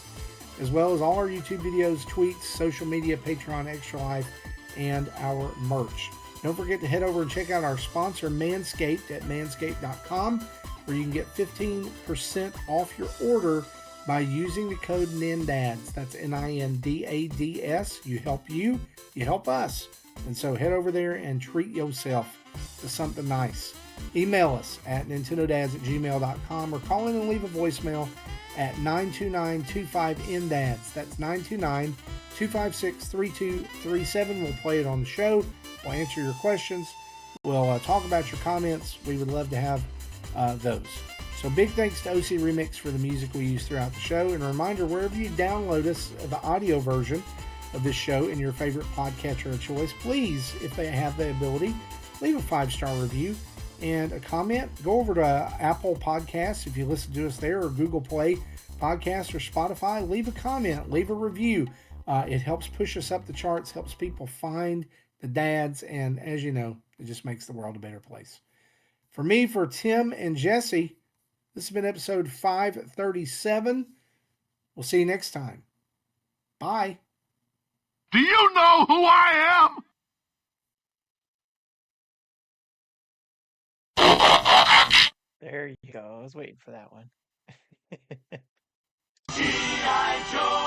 as well as all our YouTube videos, tweets, social media, Patreon, Extra Life, and our merch. Don't forget to head over and check out our sponsor, Manscaped, at manscaped.com, where you can get 15% off your order by using the code NINDADS. That's NINDADS. You help us. And so head over there and treat yourself to something nice. Email us at nintendodads@gmail.com or call in and leave a voicemail at 929-25-NDADS. That's 929-256-3237. We'll play it on the show. We'll answer your questions. We'll talk about your comments. We would love to have those. So big thanks to OC Remix for the music we use throughout the show. And a reminder, wherever you download us, the audio version of this show in your favorite podcatcher of choice, please, if they have the ability, leave a 5-star review and a comment. Go over to Apple Podcasts if you listen to us there, or Google Play Podcasts or Spotify. Leave a comment, leave a review. It helps push us up the charts, helps people find the dads, and as you know, it just makes the world a better place. For me, for Tim and Jesse, this has been episode 537. We'll see you next time. Bye. Do you know who I am? There you go. I was waiting for that one. G.I. Joe!